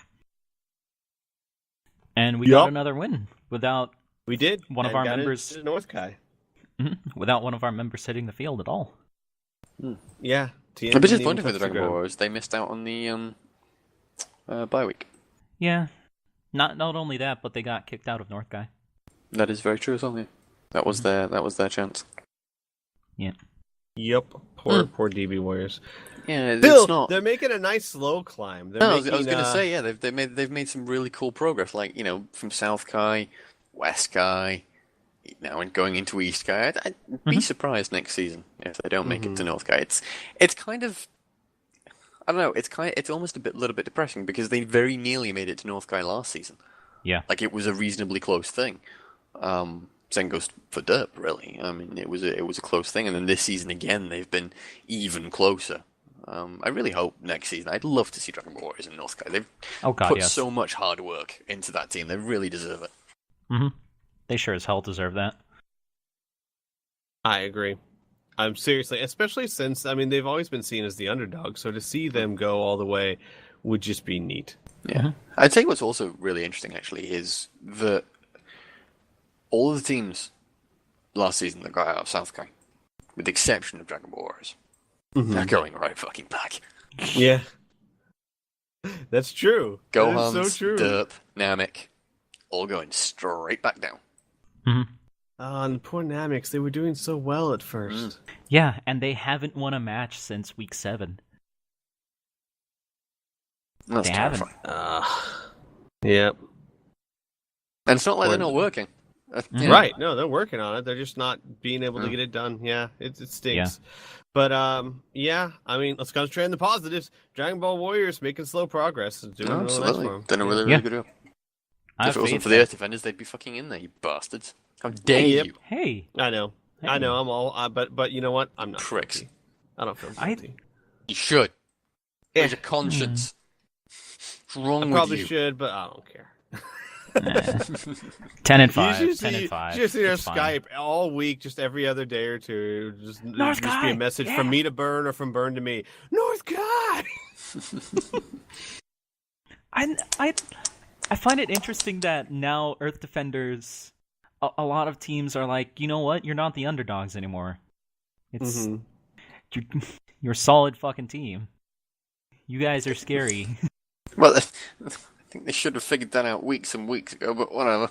C: And we got another win without
B: we did
C: one of our members
B: North Kai.
C: Without one of our members hitting the field at all.
B: Yeah.
A: A bit disappointed with the Dragon Ball Warriors. They missed out on the bye week.
C: Yeah. Not only that, but they got kicked out of North Kai.
A: That is very true as well. Yeah. That was their chance.
C: Yeah.
B: Yep. Poor DB Warriors.
A: Yeah,
B: Bill, they're making a nice slow climb.
A: I was going to say, yeah, they've made some really cool progress. Like, from South Kai, West Kai, now and going into East Kai. I'd be surprised next season if they don't make it to North Kai. It's kind of, I don't know. It's almost little bit depressing because they very nearly made it to North Kai last season.
C: Yeah,
A: like it was a reasonably close thing. Same goes for Derp, really. I mean, it was a close thing, and then this season again, they've been even closer. I really hope next season. I'd love to see Dragon Ball Warriors in North Kai. They've put so much hard work into that team. They really deserve it.
C: Mm-hmm. They sure as hell deserve that.
B: I agree. I'm seriously, especially since they've always been seen as the underdog. So to see them go all the way would just be neat.
A: Yeah, I'd say what's also really interesting actually is that all of the teams last season that got out of South Kai, with the exception of Dragon Ball Warriors, they're going right fucking back.
B: Yeah, that's true.
A: Gohan's,
B: that is so true.
A: Derp, Namek, all going straight back down.
C: Mm-hmm.
B: And poor Namix, they were doing so well at first.
C: Yeah, and they haven't won a match since week 7.
A: That's terrifying.
B: Yep.
A: And it's not like they're not working.
B: Right, no, they're working on it. They're just not being able to get it done. Yeah, it stinks. Yeah. But, let's concentrate on the positives. Dragon Ball Warriors making slow progress. Doing
A: absolutely.
B: Nice
A: Done a really, really good job. If it wasn't for the Earth Defenders, they'd be fucking in there, you bastards. How dare you?
C: Hey.
B: I know. Hey. I know, I'm all... but you know what? I'm not
A: pricks.
B: Guilty. I don't feel guilty.
A: You should. Where's your conscience? What's wrong with you?
B: I probably should, but I don't care.
C: 10 and 5.
B: You should see our Skype all week, just every other day or two. Just be a message from me to Burn or from Burn to me. North Kai!
C: I find it interesting that now Earth Defenders, a lot of teams are like, you know what? You're not the underdogs anymore. It's you're a solid fucking team. You guys are scary.
A: Well, I think they should have figured that out weeks and weeks ago, but whatever.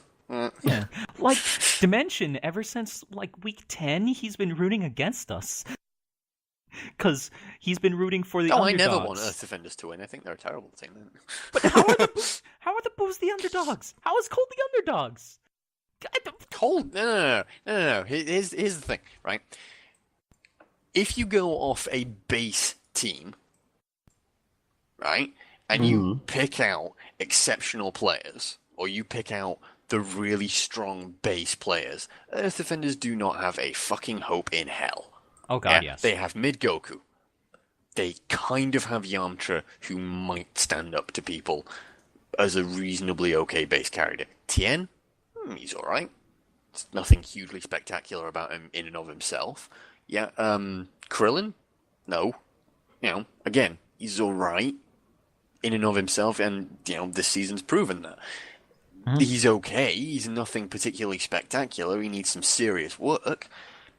C: Yeah. Like, Dimension, ever since, week 10, he's been rooting against us. Because he's been rooting for the underdogs.
A: I never want Earth Defenders to win. I think they're a terrible team.
C: But how are the Boos the underdogs? How is Cold the underdogs?
A: Cold? No. Here's the thing, right? If you go off a base team, right, and you pick out exceptional players, or you pick out the really strong base players, Earth Defenders do not have a fucking hope in hell.
C: Oh god, yes.
A: They have mid-Goku. They kind of have Yamcha, who might stand up to people as a reasonably okay base character. Tien? He's alright. There's nothing hugely spectacular about him in and of himself. Yeah, Krillin? No. Again, he's alright in and of himself, and, this season's proven that. He's okay. He's nothing particularly spectacular. He needs some serious work.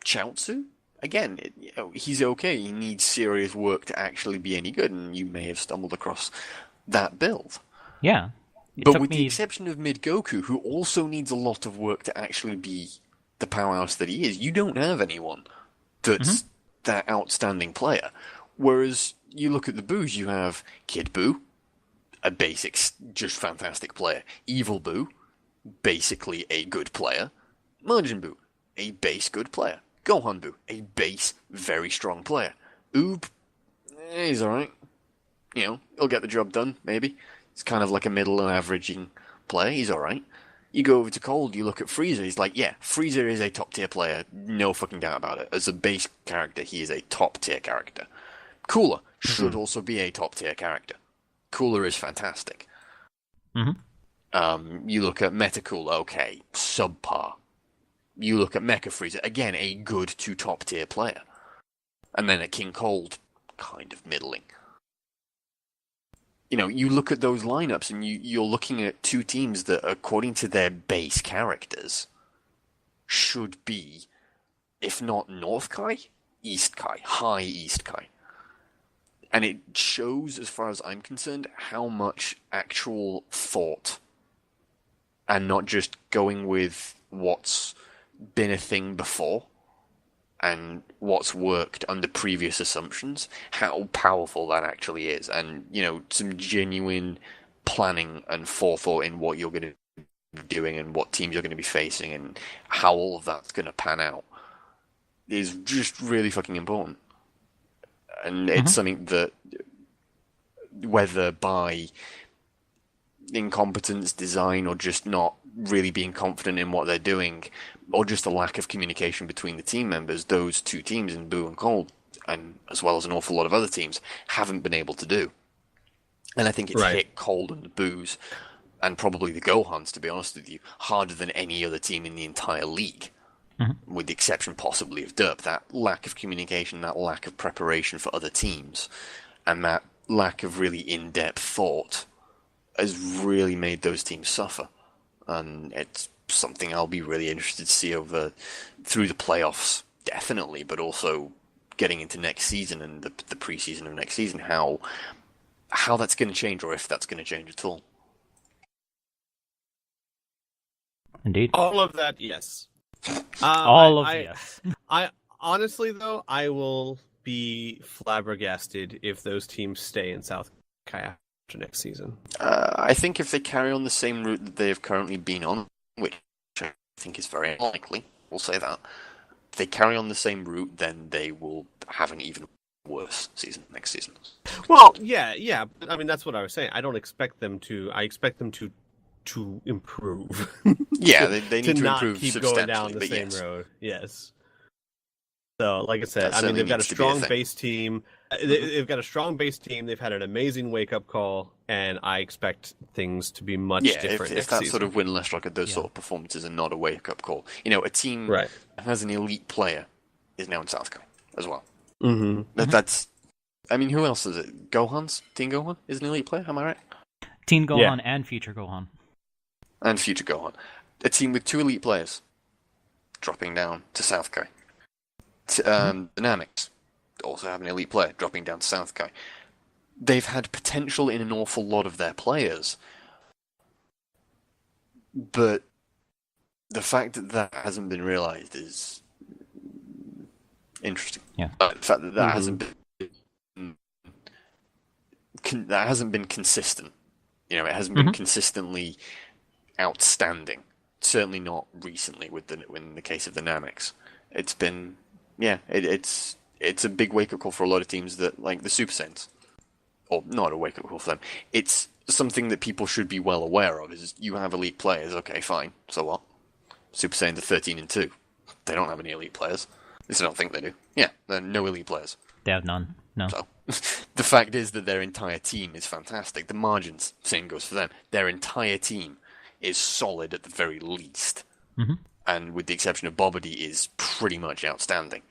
A: Chaozu, again, he's okay. He needs serious work to actually be any good, and you may have stumbled across that build.
C: Yeah.
A: But with the exception of Mid-Goku, who also needs a lot of work to actually be the powerhouse that he is, you don't have anyone that's that outstanding player. Whereas you look at the Boos, you have Kid Buu, a basic, just fantastic player. Evil Buu, basically a good player. Majin Buu, a base good player. Gohan Buu, a base very strong player. Oob, he's alright. He'll get the job done, maybe. He's kind of like a middle and averaging player. He's alright. You go over to Cold, you look at Frieza, he's like, yeah, Frieza is a top tier player, no fucking doubt about it. As a base character, he is a top tier character. Cooler should also be a top tier character. Cooler is fantastic. You look at Metacooler, okay, subpar. You look at Mecha Frieza, again, a good to top tier player. And then at King Cold, kind of middling. You look at those lineups and you're looking at two teams that, according to their base characters, should be, if not North Kai, East Kai, High East Kai. And it shows, as far as I'm concerned, how much actual thought, and not just going with what's been a thing before, and what's worked under previous assumptions, how powerful that actually is. And, some genuine planning and forethought in what you're going to be doing and what teams you're going to be facing and how all of that's going to pan out is just really fucking important. And it's something that, whether by incompetence, design, or just not really being confident in what they're doing, or just a lack of communication between the team members, those two teams in Buu and Cold, and as well as an awful lot of other teams, haven't been able to do. And I think it's hit Cold and the Boos, and probably the Gohans, to be honest with you, harder than any other team in the entire league. With the exception possibly of Derp. That lack of communication, that lack of preparation for other teams, and that lack of really in-depth thought has really made those teams suffer. And it's something I'll be really interested to see through the playoffs, definitely, but also getting into next season and the preseason of next season, how that's going to change, or if that's going to change at all.
C: Indeed.
B: All of that, yes.
C: Yes.
B: I honestly, though, I will be flabbergasted if those teams stay in South Kai after next season.
A: I think if they carry on the same route that they've currently been on, which I think is very unlikely, we'll say that, if they carry on the same route, then they will have an even worse season next season.
B: Well, yeah. I mean, that's what I was saying. I don't expect them to. I expect them to improve.
A: Yeah, they need to
B: not
A: improve
B: keep
A: substantially,
B: going down the same
A: yes.
B: road. Yes. So, like I said,
A: That
B: they've got a
A: certainly needs to be a
B: strong
A: thing.
B: base team. They've got a strong base team. They've had an amazing wake-up call, and I expect things to be much different
A: if
B: next
A: that
B: season.
A: sort of win-loss record, those sort of performances are not a wake-up call. A team that has an elite player is now in South Korea as well. That's... I mean, who else is it? Gohan's? Team Gohan is an elite player, am I right?
C: Teen Gohan and Future Gohan.
A: And Future Gohan. A team with two elite players dropping down to South Kai. Dynamics also have an elite player dropping down to South Kai. They've had potential in an awful lot of their players, but the fact that hasn't been realized is interesting.
C: Yeah.
A: The fact that hasn't been consistent. It hasn't been consistently outstanding. Certainly not recently in the case of the Dynamics. It's been, it's a big wake-up call for a lot of teams that, like the Super Saiyans. Or not a wake-up call for them. It's something that people should be well aware of, is you have elite players, okay, fine, so what? Super Saiyans are 13-2. They don't have any elite players. At least I don't think they do. Yeah, there are no elite players.
C: They have none. No.
A: So, the fact is that their entire team is fantastic. The margins, same goes for them. Their entire team is solid at the very least. And with the exception of Bobbity, is pretty much outstanding.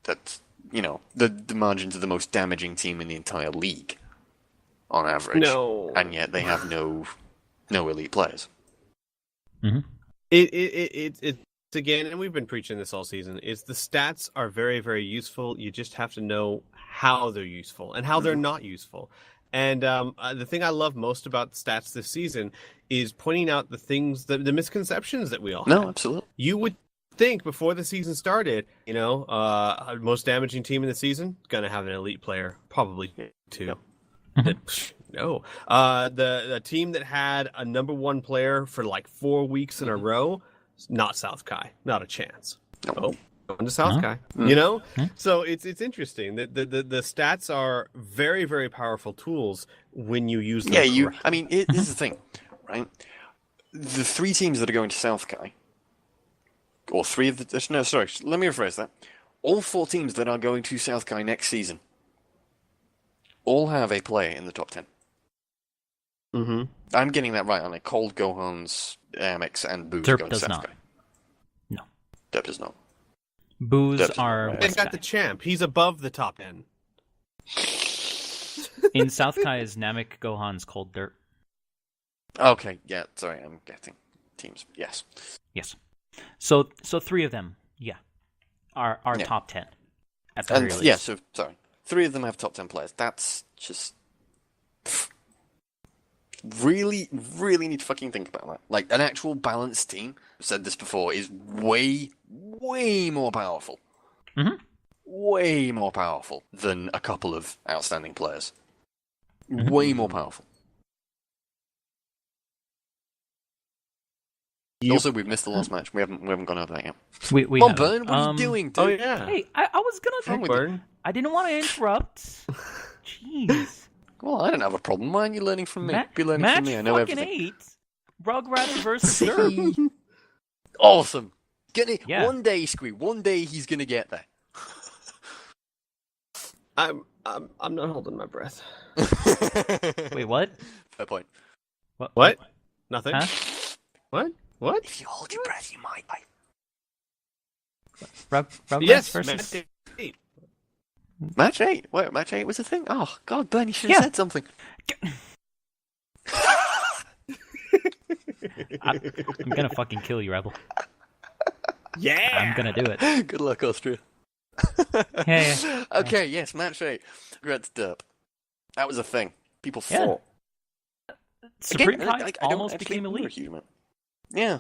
A: That's, the margins are the most damaging team in the entire league, on average.
B: No.
A: And yet they have no no elite players.
B: It's again, and we've been preaching this all season, is the stats are very, very useful. You just have to know how they're useful and how they're not useful. And the thing I love most about stats this season is pointing out the things, the misconceptions that we all
A: No,
B: had.
A: absolutely.
B: You would think before the season started, most damaging team in the season, gonna have an elite player, probably two. No. The team that had a number one player for like 4 weeks in a row, not South Kai, not a chance. Oh, going to South Kai, So it's interesting that the stats are very, very powerful tools when you use them.
A: Yeah, I mean, this is the thing, right? The 3 teams that are going to South Kai, or 3 of the no, sorry, let me rephrase that. All 4 teams that are going to South Kai next season all have a player in the top 10.
B: Mm-hmm.
A: I'm getting that right, aren't I? Cold, Gohan's, Amex, and Booze
C: Derp
A: going
C: does
A: to South
C: not.
A: Kai.
C: No.
A: Derp does not.
C: Booze
A: Derp does
C: are
A: not.
B: They've got the champ. He's above the top 10.
C: in South Kai is Namek, Gohan's Cold Dirt.
A: Okay, yeah, sorry, I'm getting teams. Yes.
C: Yes. So 3 of them, are top 10 at the very least.
A: Yeah, so sorry, 3 of them have top 10 players. That's just really, really need to fucking think about that. Like, an actual balanced team, I've said this before, is way, way more powerful.
C: Mm-hmm.
A: Way more powerful than a couple of outstanding players. Way more powerful. Also, we've missed the last match. We haven't gone over that yet.
C: We
A: Come on,
C: haven't.
A: Burn, what are you doing, dude?
B: Oh yeah.
C: Hey, I was gonna.
B: Burn.
C: I didn't want to interrupt. Jeez.
A: Well, I don't have a problem. Why aren't you learning from me? Be learning
C: match
A: from me. I know
C: fucking
A: everything.
C: 8. Rugrats versus Derp.
A: Awesome.
C: Yeah.
A: One day, Squee. One day he's gonna get there.
B: I'm not holding my breath.
C: Wait, what?
A: Fair point.
B: What? Nothing.
C: Huh?
B: What?
A: If you hold your breath, you might.
C: Rugrats
B: Yes.
C: versus.
A: Match 8? Wait, match 8 was a thing? Oh, God, Bernie should have said something.
C: I'm gonna fucking kill you, Rebel.
B: Yeah.
C: I'm gonna do it.
A: Good luck, Austria.
C: Yeah.
A: Okay, yes, match 8. Regrets Derp. That was a thing. People fought.
C: Supreme
A: Again,
C: Kai
A: I don't
C: almost
A: actually
C: became
A: remember a
C: elite.
A: huge amount. Yeah.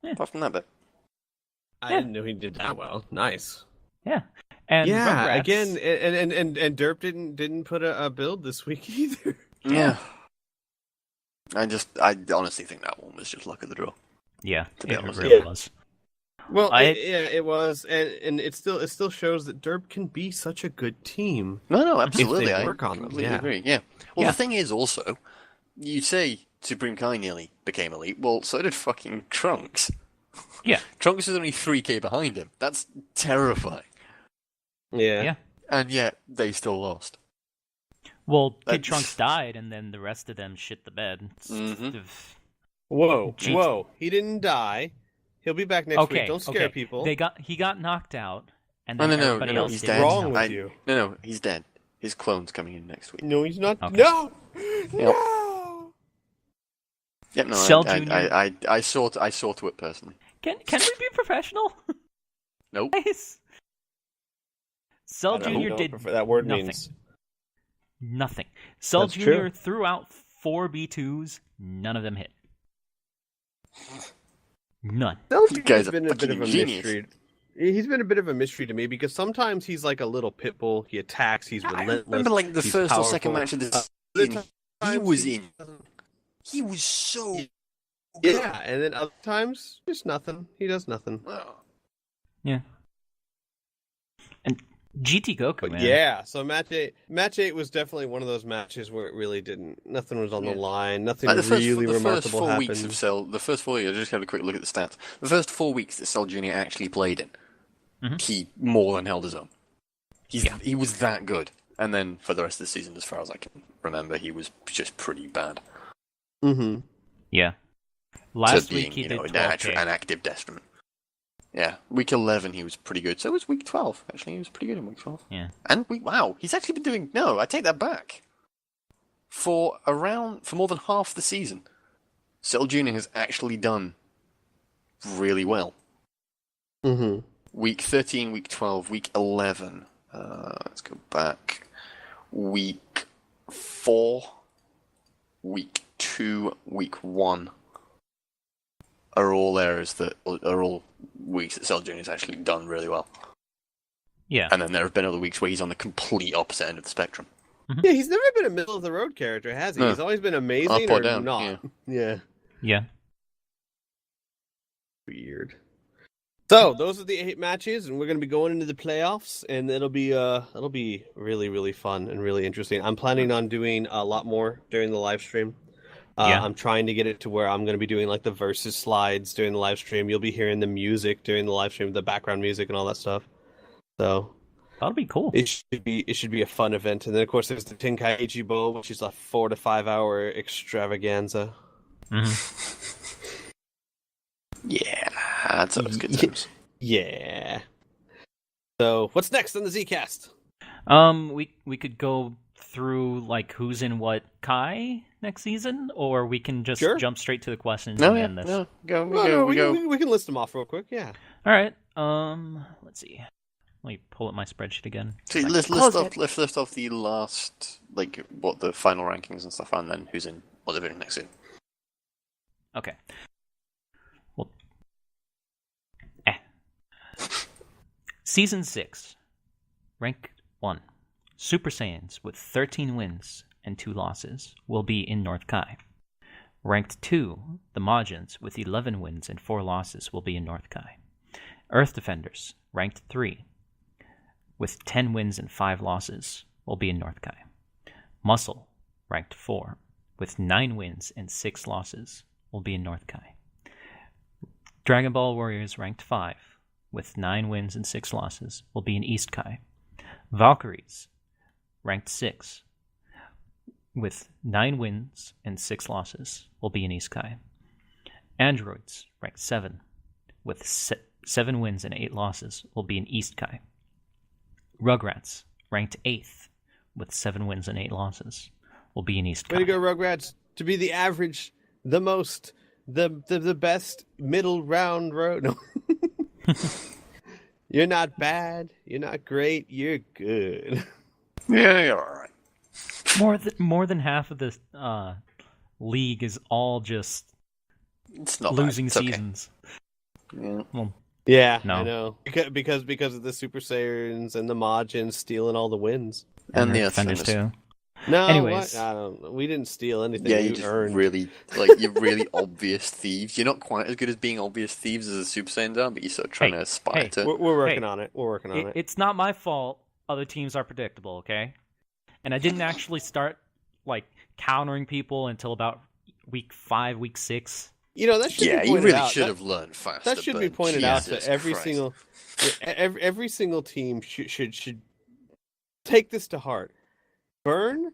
A: Apart from that bit.
B: I didn't know he did that well. Nice.
C: Yeah. And
B: yeah.
C: Rugrats,
B: Again, and Derp didn't put a build this week either.
A: Yeah. I honestly think that one was just luck of the draw.
C: Yeah,
A: To be
C: it
A: honest.
C: really was.
B: Well, it was, and it still shows that Derp can be such a good team.
A: No, absolutely.
B: If they work
A: I
B: on them,
A: completely
B: yeah.
A: agree. Yeah. Well,
C: Yeah.
A: the thing is also, you say Supreme Kai nearly became elite. Well, so did fucking Trunks.
C: Yeah.
A: Trunks is only 3k behind him. That's terrifying.
B: Yeah.
A: And yet, they still lost.
C: Well, Kid
A: That's-
C: Trunks died, and then the rest of them shit the bed.
A: Mhm.
B: Whoa,
C: Jeez.
B: whoa! He didn't die. He'll be back next week. Don't scare people.
C: He got knocked out, and
A: No,
C: then
A: no,
C: everybody else
A: he's
C: did.
A: dead.
B: Wrong with you?
A: No, he's dead. His clone's coming in next week.
B: No, he's not.
C: Okay.
B: No,
A: Yep.
B: no.
A: Yep, no,
C: Cell
A: I,
C: Jr.
A: I saw to it personally.
C: Can we be professional?
A: Nope.
C: Nice. Cell
B: I don't know
C: Jr.
B: what
C: did
B: that word
C: nothing.
B: means.
C: Nothing. Cell
B: That's
C: Jr.
B: true.
C: threw out 4 B2s. None of them hit. None.
A: You guys
B: He's
A: are
B: been a bit
A: fucking
B: of a
A: genius.
B: mystery. He's been a bit of a mystery to me because sometimes he's like a little pit bull. He attacks. He's
A: I
B: relentless.
A: remember like the
B: he's
A: first or second
B: powerful.
A: match of this
B: Other
A: season, he
B: times
A: was in. He was so good.
B: Yeah, and then other times just nothing. He does nothing.
A: Oh.
C: Yeah. And GT Goku, man.
B: Yeah, so match eight was definitely one of those matches where it really didn't. Nothing was on the line. Nothing
A: Like
B: really
A: the first
B: remarkable
A: 4
B: happened.
A: weeks of Cell, the first 4 weeks, I just had a quick look at the stats. The first 4 weeks that Cell Jr. actually played in,
C: Mhm.
A: he more than held his own.
C: Yeah.
A: He was that good. And then for the rest of the season, as far as I can remember, he was just pretty bad.
B: Mm-hmm.
C: Yeah. Last
A: to
C: week
A: being,
C: he
A: you
C: did
A: know,
C: 12K.
A: an active detriment. Yeah, week 11 he was pretty good. So was week 12, actually. He was pretty good in week 12.
C: Yeah.
A: And wow, he's actually been doing... No, I take that back. For more than half the season, Cell Junior has actually done really well.
B: Mm-hmm.
A: Week 13, week 12, week 11. Let's go back. Week 4, week 2, week 1 are all areas that are all weeks that Cell Junior has actually done really well.
C: Yeah.
A: And then there have been other weeks where he's on the complete opposite end of the spectrum.
B: Yeah, he's never been a middle of the road character, has he?
A: No.
B: He's always been amazing
A: Up or
B: or
A: down,
B: not. Yeah.
C: Yeah.
B: Weird. So those are the 8 matches, and we're going to be going into the playoffs, and it'll be really, really fun and really interesting. I'm planning on doing a lot more during the live stream.
C: Yeah.
B: I'm trying to get it to where I'm going to be doing like the versus slides during the live stream. You'll be hearing the music during the live stream, the background music and all that stuff. So
C: That'll be cool.
B: it should be a fun event. And then of course there's the Tenkaichi Bowl, which is a 4 to 5 hour extravaganza.
A: Yeah, that's always good times.
B: Yeah. So what's next on the Zcast?
C: We could go through like who's in what Kai next season, or we can just jump straight to the questions and end this.
B: We can list them off real quick. Yeah.
C: All right. Let's see. Let me pull up my spreadsheet again.
A: So let's lift off the last, like, what the final rankings and stuff are, and then who's in what division next season.
C: Okay. Well, Season 6, Rank 1. Super Saiyans with 13 wins and 2 losses will be in North Kai. Ranked 2, the Majins with 11 wins and 4 losses will be in North Kai. Earth Defenders, ranked 3, with 10 wins and 5 losses will be in North Kai. Muscle, ranked 4, with 9 wins and 6 losses will be in North Kai. Dragon Ball Warriors, ranked 5, with 9 wins and 6 losses will be in East Kai. Valkyries, ranked 6, with 9 wins and 6 losses will be in East Kai. Androids, ranked 7, with 7 wins and 8 losses will be in East Kai. Rugrats, ranked 8th, with 7 wins and 8 losses will be in East Kai.
B: Way to go, Rugrats! To be the average, the most, the best middle round road. No. You're not bad. You're not great. You're good.
A: Yeah, you're all right.
C: More than half of this league is all just
A: It's not
C: losing
A: bad. It's
C: seasons.
A: Okay. Yeah.
C: Well,
B: Yeah,
C: No.
B: I know. Because of the Super Saiyans and the Majins stealing all the wins.
A: And the
C: Defenders
A: Earthfinders.
C: too.
B: No,
C: Anyways.
B: what? I don't know. We didn't steal anything.
A: Yeah,
B: you
A: you just
B: earned.
A: you're really obvious thieves. You're not quite as good as being obvious thieves as the Super Saiyans are, but you're sort of trying to aspire to.
B: We're working on it. We're working on it.
C: It's not my fault. Other teams are predictable, okay? And I didn't actually start like countering people until about week 5, week 6.
B: You know, that should be
A: Yeah,
B: pointed
A: you really
B: out.
A: should have learned faster.
B: That should be
A: but
B: pointed out
A: Jesus
B: to every
A: Christ.
B: every single team should take this to heart. Burn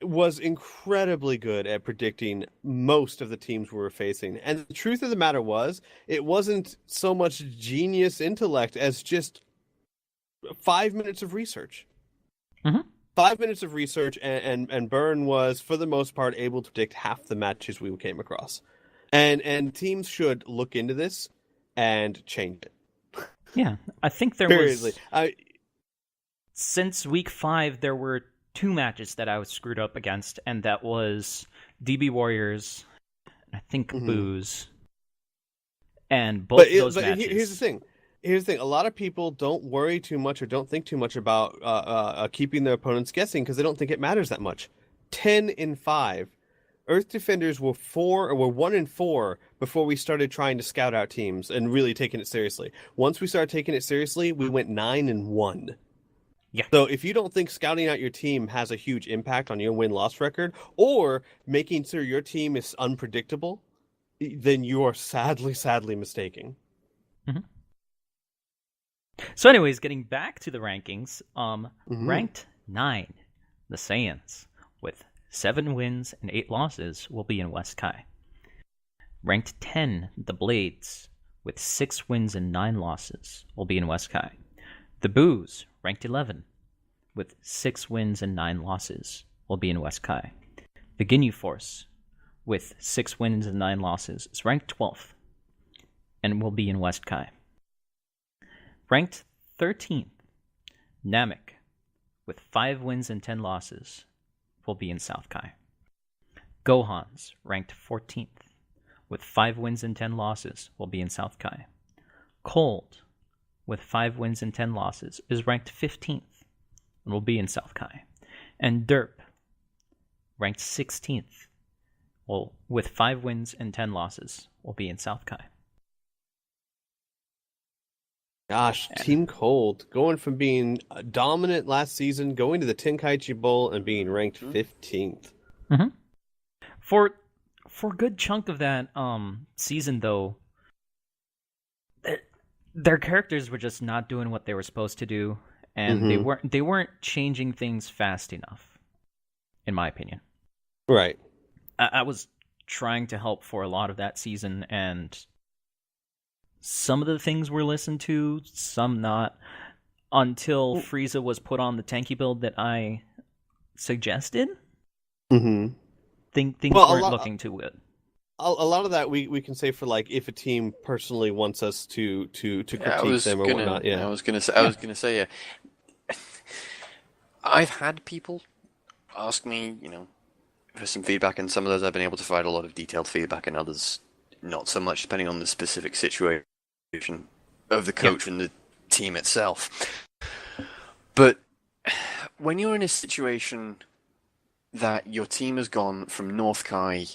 B: was incredibly good at predicting most of the teams we were facing. And the truth of the matter was, it wasn't so much genius intellect as just 5 minutes of research.
C: Mhm.
B: 5 minutes of research, and Burn was, for the most part, able to predict half the matches we came across. And teams should look into this and change it.
C: Yeah, I think there
B: Seriously.
C: was... Since week 5, there were 2 matches that I was screwed up against, and that was DB Warriors, and I think Booze. And both those matches...
B: Here's the thing. A lot of people don't worry too much or don't think too much about keeping their opponents guessing because they don't think it matters that much. 10-5. Earth Defenders were 1-4 before we started trying to scout out teams and really taking it seriously. Once we started taking it seriously, we went 9-1.
C: Yeah.
B: So if you don't think scouting out your team has a huge impact on your win-loss record or making sure your team is unpredictable, then you are sadly mistaken.
C: Mm-hmm. So anyways, getting back to the rankings, ranked 9, the Saiyans, with 7 wins and 8 losses will be in West Kai. Ranked 10, the Blades, with 6 wins and 9 losses will be in West Kai. The Boos, ranked 11, with 6 wins and 9 losses will be in West Kai. The Ginyu Force, with 6 wins and 9 losses, is ranked 12th and will be in West Kai. Ranked 13th, Namek, with 5 wins and 10 losses, will be in South Kai. Gohans, ranked 14th, with 5 wins and 10 losses, will be in South Kai. Cold, with 5 wins and 10 losses, is ranked 15th and will be in South Kai. And Derp, ranked 16th, with 5 wins and 10 losses, will be in South Kai.
B: Gosh, Team Cold, going from being dominant last season, going to the Tenkaichi Bowl, and being ranked 15th.
C: Mm-hmm. For a good chunk of that season, though, their characters were just not doing what they were supposed to do, and they weren't changing things fast enough, in my opinion.
B: Right.
C: I was trying to help for a lot of that season, and some of the things were listened to, some not, until Frieza was put on the tanky build that I suggested.
B: Mm-hmm.
C: Things weren't looking too good.
B: A lot of that we can say for like if a team personally wants us to critique them or whatnot. Yeah,
A: I was gonna say, yeah. I've had people ask me, for some feedback, and some of those I've been able to provide a lot of detailed feedback, and others not so much, depending on the specific situation of the coach and the team itself. But when you're in a situation that your team has gone from North Kai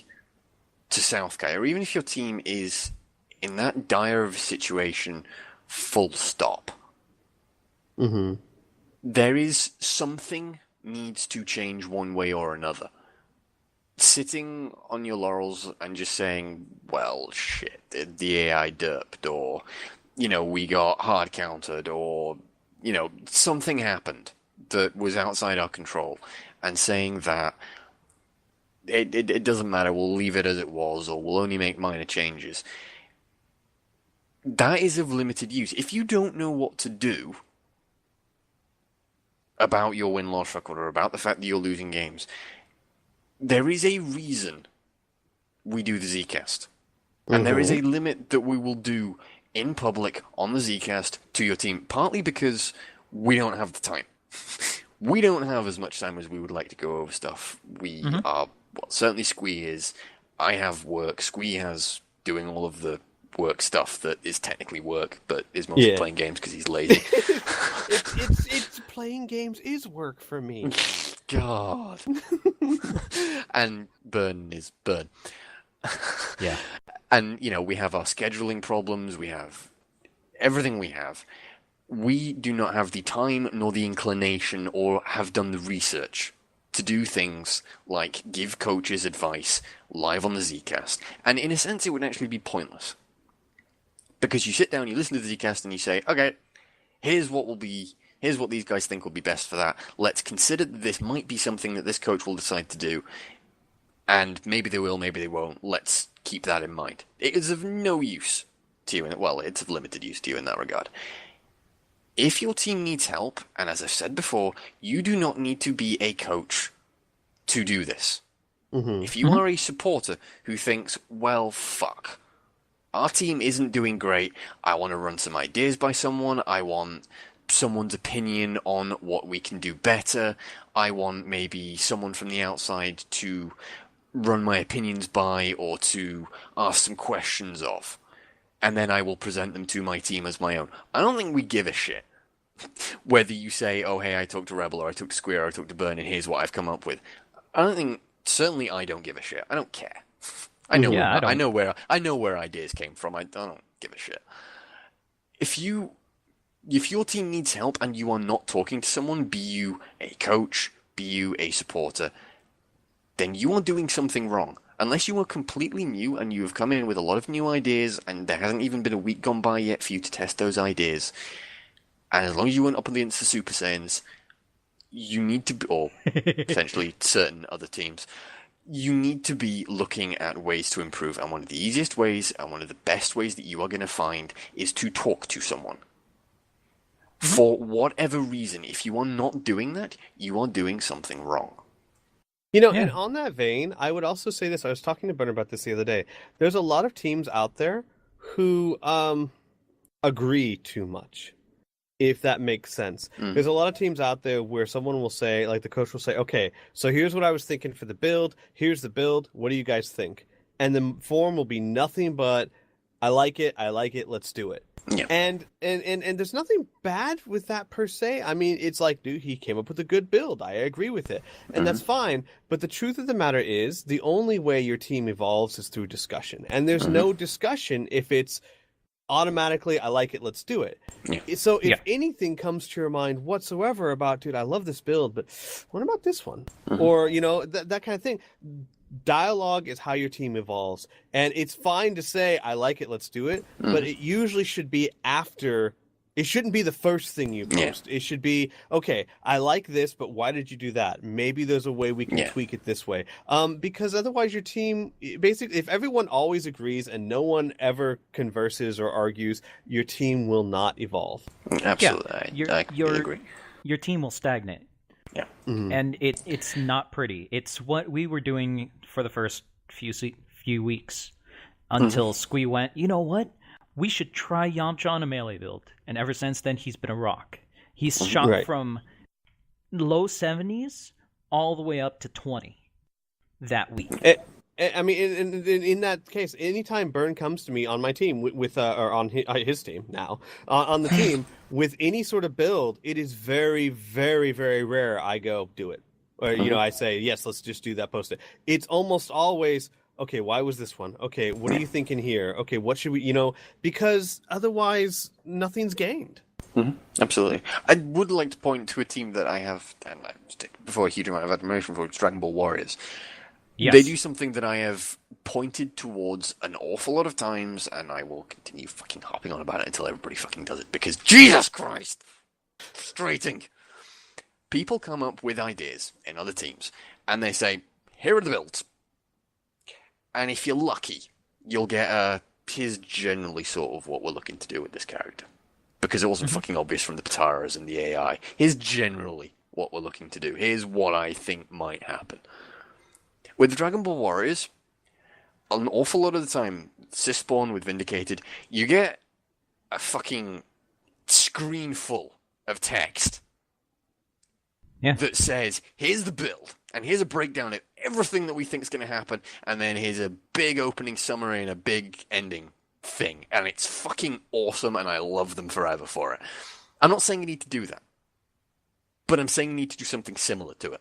A: to South Kai, or even if your team is in that dire of a situation, full stop, there is something needs to change one way or another. Sitting on your laurels and just saying, well, shit, the AI derped, or, we got hard countered, or, something happened that was outside our control, and saying that it doesn't matter, we'll leave it as it was, or we'll only make minor changes. That is of limited use. If you don't know what to do about your win-loss record, or about the fact that you're losing games, there is a reason we do the Zcast. And there is a limit that we will do in public on the Zcast to your team, partly because we don't have the time. We don't have as much time as we would like to go over stuff. We are, certainly Squee is. I have work. Squee has doing all of the work stuff that is technically work, but is mostly playing games because he's lazy.
B: it's playing games is work for me.
A: God. And burn is burn.
C: Yeah.
A: And, we have our scheduling problems, we have everything we have. We do not have the time nor the inclination or have done the research to do things like give coaches advice live on the Zcast. And in a sense, it would actually be pointless. Because you sit down, you listen to the Zcast, and you say, okay, here's what these guys think will be best for that. Let's consider that this might be something that this coach will decide to do. And maybe they will, maybe they won't. Let's keep that in mind. It is of no use to you. It's of limited use to you in that regard. If your team needs help, and as I've said before, you do not need to be a coach to do this. If you are a supporter who thinks, well, fuck, our team isn't doing great, I want to run some ideas by someone, I want someone's opinion on what we can do better, I want maybe someone from the outside to run my opinions by or to ask some questions of, and then I will present them to my team as my own. I don't think we give a shit whether you say, oh hey, I talked to Rebel, or I talked to Square, or I talked to Burn, and here's what I've come up with. Certainly I don't give a shit. I don't care. I know where ideas came from. I don't give a shit. If your team needs help and you are not talking to someone, be you a coach, be you a supporter, then you are doing something wrong. Unless you are completely new and you have come in with a lot of new ideas and there hasn't even been a week gone by yet for you to test those ideas, and as long as you weren't up against the Super Saiyans, you need to be, or potentially certain other teams, you need to be looking at ways to improve. And one of the easiest ways and one of the best ways that you are going to find is to talk to someone. For whatever reason, if you are not doing that, you are doing something wrong.
B: And on that vein, I would also say this. I was talking to Brenner about this the other day. There's a lot of teams out there who agree too much, if that makes sense. There's a lot of teams out there where someone will say, like the coach will say, okay, so here's what I was thinking for the build. Here's the build. What do you guys think? And the form will be nothing but, I like it, let's do it.
A: Yeah.
B: And there's nothing bad with that per se. I mean, it's like, dude, he came up with a good build. I agree with it. And that's fine. But the truth of the matter is, the only way your team evolves is through discussion. And there's no discussion if it's automatically, I like it, let's do it. Yeah. So if anything comes to your mind whatsoever about, dude, I love this build, but what about this one? Or, that kind of thing. Dialogue is how your team evolves. And it's fine to say, I like it, let's do it. But it usually should be after. It shouldn't be the first thing you post. It should be, okay, I like this, but why did you do that? Maybe there's a way we can tweak it this way. Because otherwise your team, basically, if everyone always agrees and no one ever converses or argues, your team will not evolve.
A: Absolutely.
C: Yeah.
A: I agree.
C: Your team will stagnate.
A: Yeah.
C: And it's not pretty. It's what we were doing for the first few weeks until Squee went, you know what? We should try Yamcha on a melee build. And ever since then, he's been a rock. He's shot from low 70s all the way up to 20 that week.
B: I mean, in that case, anytime Burn comes to me on my team or on his team now, on the team with any sort of build, it is very, very, very rare I go do it. Or, I say, yes, let's just do that, post it. It's almost always, okay, why was this one? Okay, what are you thinking here? Okay, what should we, because otherwise nothing's gained.
A: Absolutely. I would like to point to a team that I have, and before a huge amount of admiration for, it's Dragon Ball Warriors. Yes. They do something that I have pointed towards an awful lot of times, and I will continue fucking hopping on about it until everybody fucking does it, because Jesus Christ! Frustrating. People come up with ideas in other teams, and they say, here are the builds. And if you're lucky, you'll get a, here's generally sort of what we're looking to do with this character. Because it wasn't fucking obvious from the Pataras and the AI. Here's generally what we're looking to do. Here's what I think might happen. With the Dragon Ball Warriors, an awful lot of the time, Syspawn with Vindicated, you get a fucking screen full of text that says, here's the build, and here's a breakdown of everything that we think is going to happen, and then here's a big opening summary and a big ending thing. And it's fucking awesome, and I love them forever for it. I'm not saying you need to do that, but I'm saying you need to do something similar to it.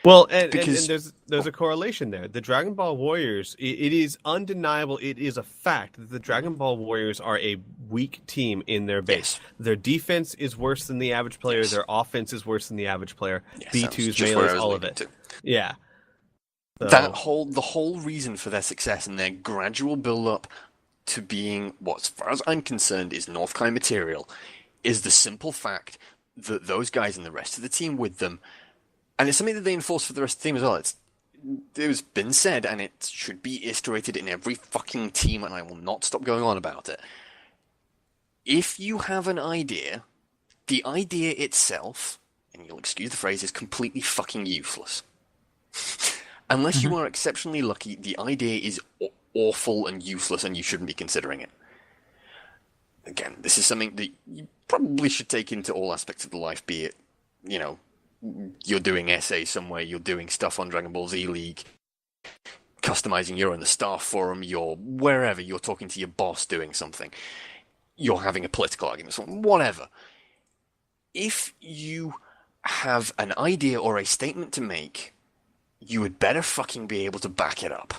B: Well, and there's a correlation there. The Dragon Ball Warriors, it is undeniable, it is a fact that the Dragon Ball Warriors are a weak team in their base. Yes. Their defense is worse than the average player. Yes. Their offense is worse than the average player. Yes, B2's, melees, all of it. To. Yeah. So.
A: The whole reason for their success and their gradual build-up to being what, as far as I'm concerned, is Northkai material, is the simple fact that those guys and the rest of the team with them. And it's something that they enforce for the rest of the team as well. It's been said, and it should be iterated in every fucking team, and I will not stop going on about it. If you have an idea, the idea itself, and you'll excuse the phrase, is completely fucking useless. Unless you are exceptionally lucky, the idea is awful and useless, and you shouldn't be considering it. Again, this is something that you probably should take into all aspects of the life, be it, you're doing essays somewhere, you're doing stuff on Dragon Ball Z League, customizing, you're in the staff forum, you're wherever, you're talking to your boss doing something, you're having a political argument, whatever. If you have an idea or a statement to make, you would better fucking be able to back it up.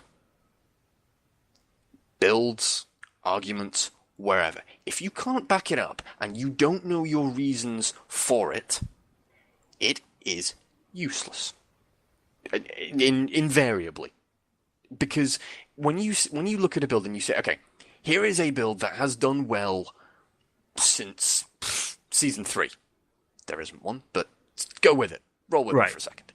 A: Builds, arguments, wherever. If you can't back it up and you don't know your reasons for it, it is useless. Invariably. Because when you look at a build and you say, okay, here is a build that has done well since Season 3. There isn't one, but go with it. Roll with it for a second.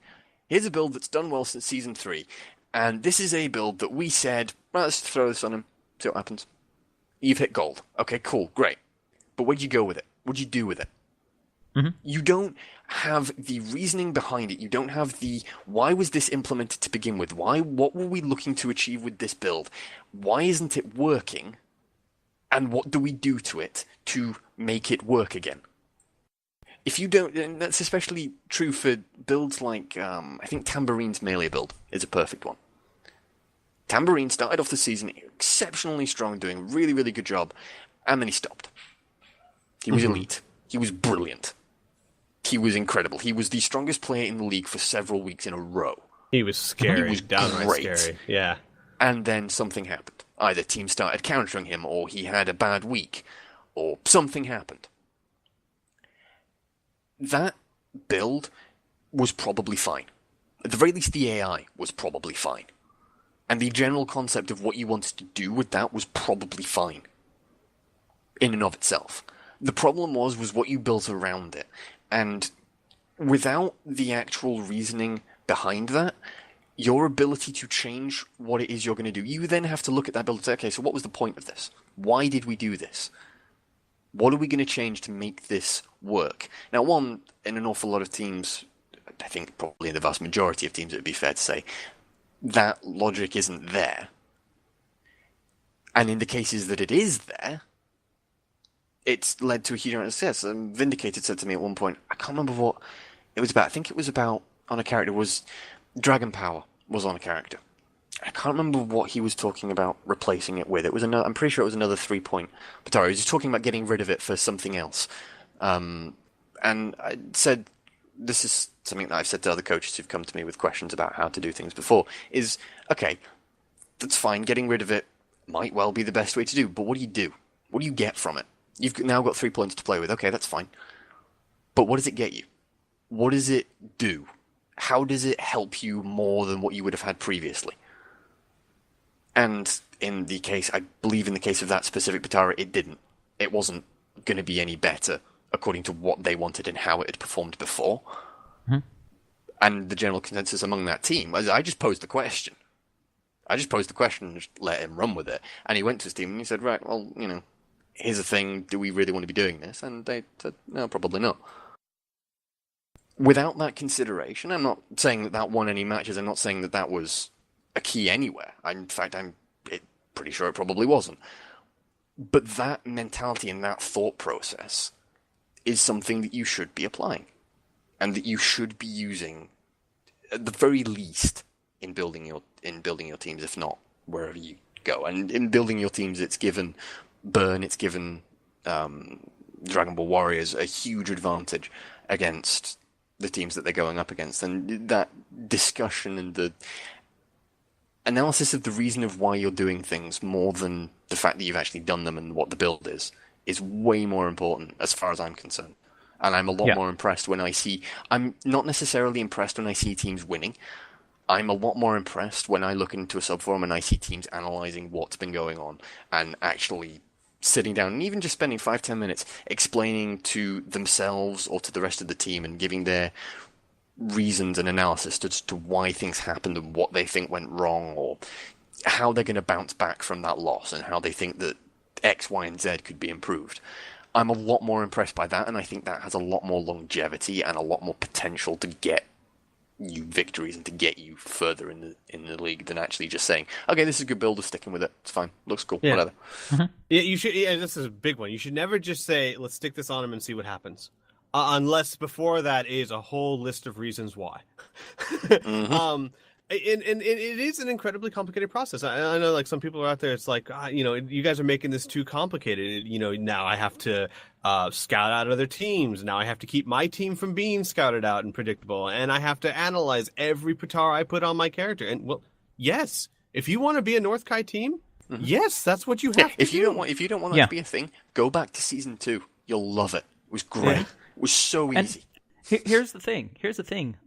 A: Here's a build that's done well since Season 3, and this is a build that we said, well, let's throw this on him, see what happens. You've hit gold. Okay, cool, great. But where'd you go with it? What'd you do with it? You don't have the reasoning behind it. You don't have the why was this implemented to begin with? What were we looking to achieve with this build? Why isn't it working? And what do we do to it to make it work again? If you don't, and that's especially true for builds like, I think Tambourine's melee build is a perfect one. Tambourine started off the season exceptionally strong, doing a really, really good job, and then he stopped. He was elite. He was brilliant. He was incredible. He was the strongest player in the league for several weeks in a row.
B: He was scary.
A: He was
B: downright
A: great.
B: Scary. Yeah.
A: And then something happened. Either teams started countering him, or he had a bad week, or something happened. That build was probably fine. At the very least, the AI was probably fine. And the general concept of what you wanted to do with that was probably fine. In and of itself. The problem was what you built around it. And without the actual reasoning behind that, your ability to change what it is you're going to do, you then have to look at that build and say, okay, so what was the point of this? Why did we do this? What are we going to change to make this work? Now, one, in an awful lot of teams, I think probably in the vast majority of teams, it would be fair to say, that logic isn't there. And in the cases that it is there, it's led to a huge amount of success. Vindicated said to me at one point, I can't remember what it was about. I think it was about, on a character, was Dragon Power was on a character. I can't remember what he was talking about replacing it with. It was another. I'm pretty sure it was another 3-point Patara. He was just talking about getting rid of it for something else. And I said, this is something that I've said to other coaches who've come to me with questions about how to do things before, is, okay, that's fine, getting rid of it might well be the best way to do, but what do you do? What do you get from it? You've now got 3 points to play with, okay, that's fine. But what does it get you? What does it do? How does it help you more than what you would have had previously? And in the case, I believe in the case of that specific Patara, it didn't. It wasn't going to be any better according to what they wanted and how it had performed before. And the general consensus among that team was, I just posed the question. I just posed the question and just let him run with it. And he went to his team and he said, right, well, here's the thing, do we really want to be doing this? And they said, no, probably not. Without that consideration, I'm not saying that that won any matches, I'm not saying that that was a key anywhere. In fact, I'm pretty sure it probably wasn't. But that mentality and that thought process is something that you should be applying. And that you should be using, at the very least, in building your teams, if not wherever you go. And in building your teams, it's given Burn, it's given Dragon Ball Warriors a huge advantage against the teams that they're going up against. And that discussion and the analysis of the reason of why you're doing things, more than the fact that you've actually done them and what the build is way more important as far as I'm concerned. And I'm a lot more impressed when I see... I'm not necessarily impressed when I see teams winning. I'm a lot more impressed when I look into a subforum and I see teams analysing what's been going on and actually sitting down and even just spending 5-10 minutes explaining to themselves or to the rest of the team and giving their reasons and analysis as to why things happened and what they think went wrong, or how they're going to bounce back from that loss and how they think that X, Y, and Z could be improved. I'm a lot more impressed by that, and I think that has a lot more longevity and a lot more potential to get you victories and to get you further in the league than actually just saying, okay, this is a good build, we're sticking with it, it's fine, looks cool, whatever.
B: Yeah, you should. Yeah, this is a big one. You should never just say, let's stick this on him and see what happens. Unless before that is a whole list of reasons why. And it is an incredibly complicated process. I know, like, some people are out there, it's like, you guys are making this too complicated. Now I have to scout out other teams. Now I have to keep my team from being scouted out and predictable. And I have to analyze every Patara I put on my character. And, well, yes, if you want to be a North Kai team, yes, that's what you have to
A: if
B: do.
A: If you don't want that to be a thing, go back to Season 2. You'll love it. It was great. Yeah. It was so easy.
C: Here's the thing.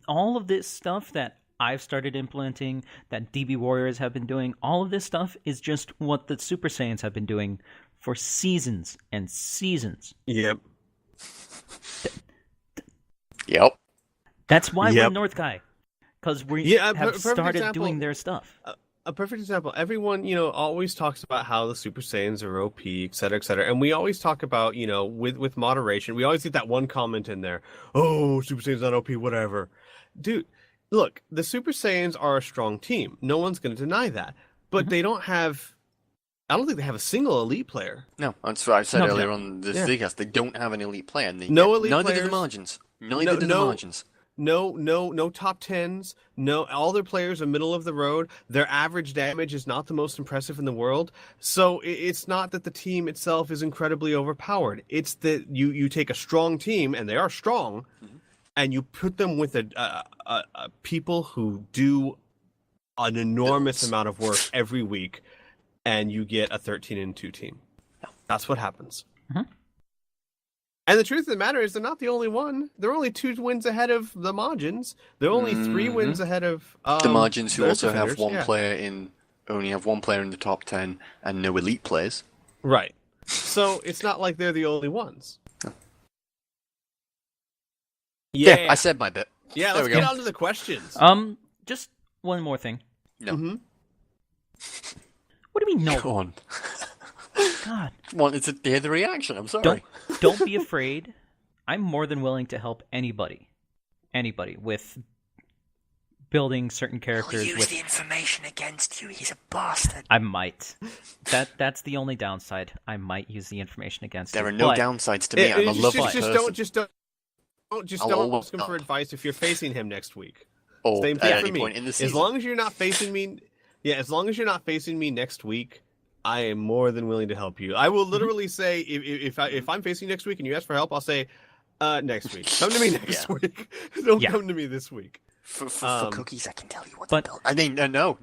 C: All of this stuff that I've started implementing, that DB Warriors have been doing, all of this stuff is just what the Super Saiyans have been doing for seasons and seasons.
B: Yep.
C: That's why we're North Kai. Because we have started doing their stuff.
B: a perfect example. Everyone, always talks about how the Super Saiyans are OP, et cetera, et cetera. And we always talk about, with moderation. We always get that one comment in there. Oh, Super Saiyan's not OP, whatever. Dude, look, the Super Saiyans are a strong team. No one's going to deny that. But they don't have... I don't think they have a single elite player.
A: No, that's what I said earlier on this Leaguecast. They don't have an elite player. And
B: no elite
A: neither
B: players.
A: do the margins. Neither do the margins.
B: No top tens. No, all their players are middle of the road. Their average damage is not the most impressive in the world. So it's not that the team itself is incredibly overpowered. It's that you take a strong team, and they are strong, and you put them with a people who do an enormous amount of work every week, and you get a 13-2 team. That's what happens.
C: Mm-hmm.
B: And the truth of the matter is, they're not the only one. They're only 2 wins ahead of the Margins. They're only 3 wins ahead of
A: the Margins, who also have
B: only
A: have one player in the top 10 and no elite players.
B: Right. So it's not like they're the only ones.
A: Yeah, I said my bit.
B: Yeah, let's get on to the questions.
C: Just one more thing.
A: No.
B: Mm-hmm.
C: What do you mean, no?
A: Go on.
C: God.
A: Wanted to hear the reaction. I'm sorry.
C: Don't be afraid. I'm more than willing to help anybody with building certain characters.
D: He'll use the information against you. He's a bastard.
C: I might. That's the only downside. I might use the information against
A: There
C: you.
A: are no downsides to me. I'm a lovely person.
B: Just don't ask him for advice if you're facing him next week.
A: Or
B: Same
A: at
B: thing
A: any
B: for me.
A: point in the season.
B: As long as you're not facing me, next week, I am more than willing to help you. I will literally say, if I'm facing next week and you ask for help, I'll say, next week. Come to me next week. Don't come to me this week.
D: For cookies, I can tell you what
C: but-
D: to build.
A: I mean, no.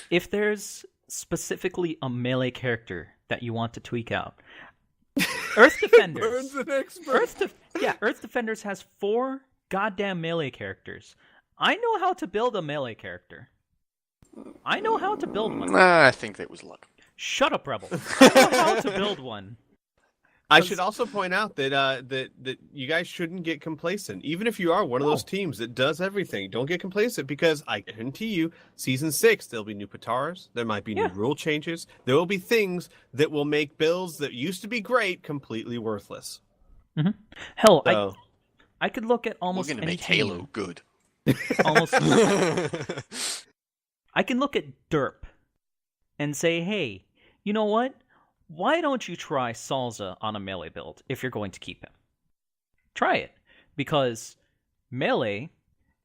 C: If there's specifically a melee character that you want to tweak out, Earth Defenders.
B: Burns an expert.
C: Earth Defenders has 4 goddamn melee characters. I know how to build a melee character. I know how to build one.
A: I think that was luck.
C: Shut up, Rebel. I know how to build one.
B: I should also point out that you guys shouldn't get complacent. Even if you are one of those teams that does everything, don't get complacent, because I guarantee you, Season 6, there'll be new Pataras, there might be new rule changes, there will be things that will make builds that used to be great completely worthless.
C: Mm-hmm. Hell,
B: So,
C: I could look at almost
A: We're going to
C: any
A: make
C: team.
A: Halo good.
C: Almost. I can look at Derp and say, hey, you know what? Why don't you try Salza on a melee build if you're going to keep him? Try it. Because melee,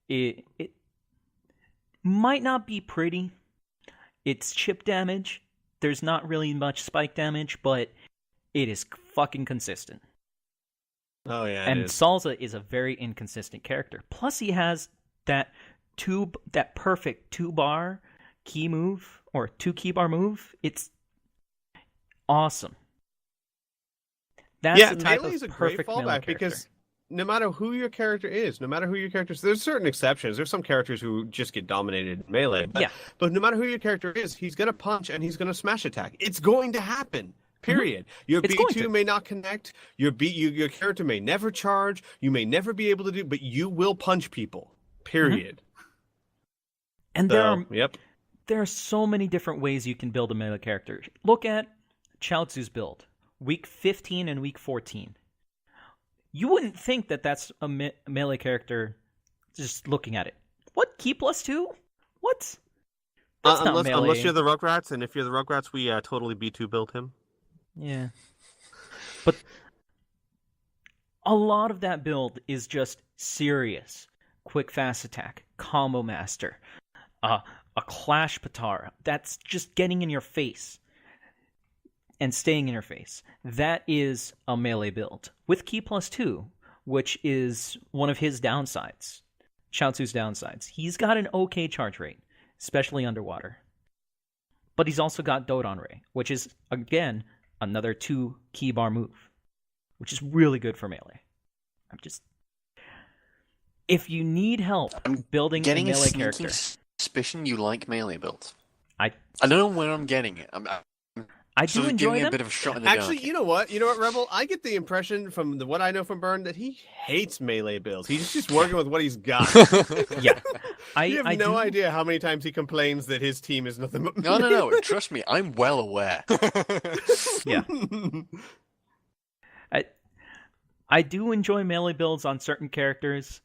C: it might not be pretty. It's chip damage. There's not really much spike damage, but it is fucking consistent.
B: Oh, yeah.
C: And Salza is a very inconsistent character. Plus, he has that perfect 2-bar key move, or 2 key bar move. It's awesome. That's the type
B: Melee is
C: of
B: a great
C: perfect melee
B: fallback
C: character.
B: because no matter who your character is, there's certain exceptions. There's some characters who just get dominated in melee. But no matter who your character is, he's going to punch and he's going to smash attack. It's going to happen. Period. Your B2 may not connect. Your character may never charge. You may never be able to do, but you will punch people. Period.
C: And there are so many different ways you can build a melee character. Look at Chaozu's build, week 15 and week 14. You wouldn't think that that's a melee character just looking at it. What? Key +2? What? That's not melee.
B: Unless you're the Rugrats, and if you're the Rugrats, we totally B2 build him.
C: Yeah. But a lot of that build is just serious. Quick fast attack, combo master, a clash Patara. That's just getting in your face and staying in your face. That is a melee build. With Key +2, which is one of his downsides, Chaozu's downsides. He's got an okay charge rate, especially underwater. But he's also got Dodon Ray, which is, again, another 2 key bar move, which is really good for melee. If you need help building a melee character,
A: suspicion you like melee builds.
C: I
A: don't know where I'm getting it.
C: I
A: So
C: do
A: giving
C: enjoy
A: a
C: them.
A: bit of a shot in the
B: Actually,
A: dark.
B: you know what, Rebel? I get the impression from what I know from Burn that he hates melee builds. He's just working with what he's got.
C: Yeah,
B: You have
C: I
B: no
C: do.
B: idea how many times he complains that his team is nothing but
A: No. Trust me, I'm well aware.
C: Yeah. I do enjoy melee builds on certain characters,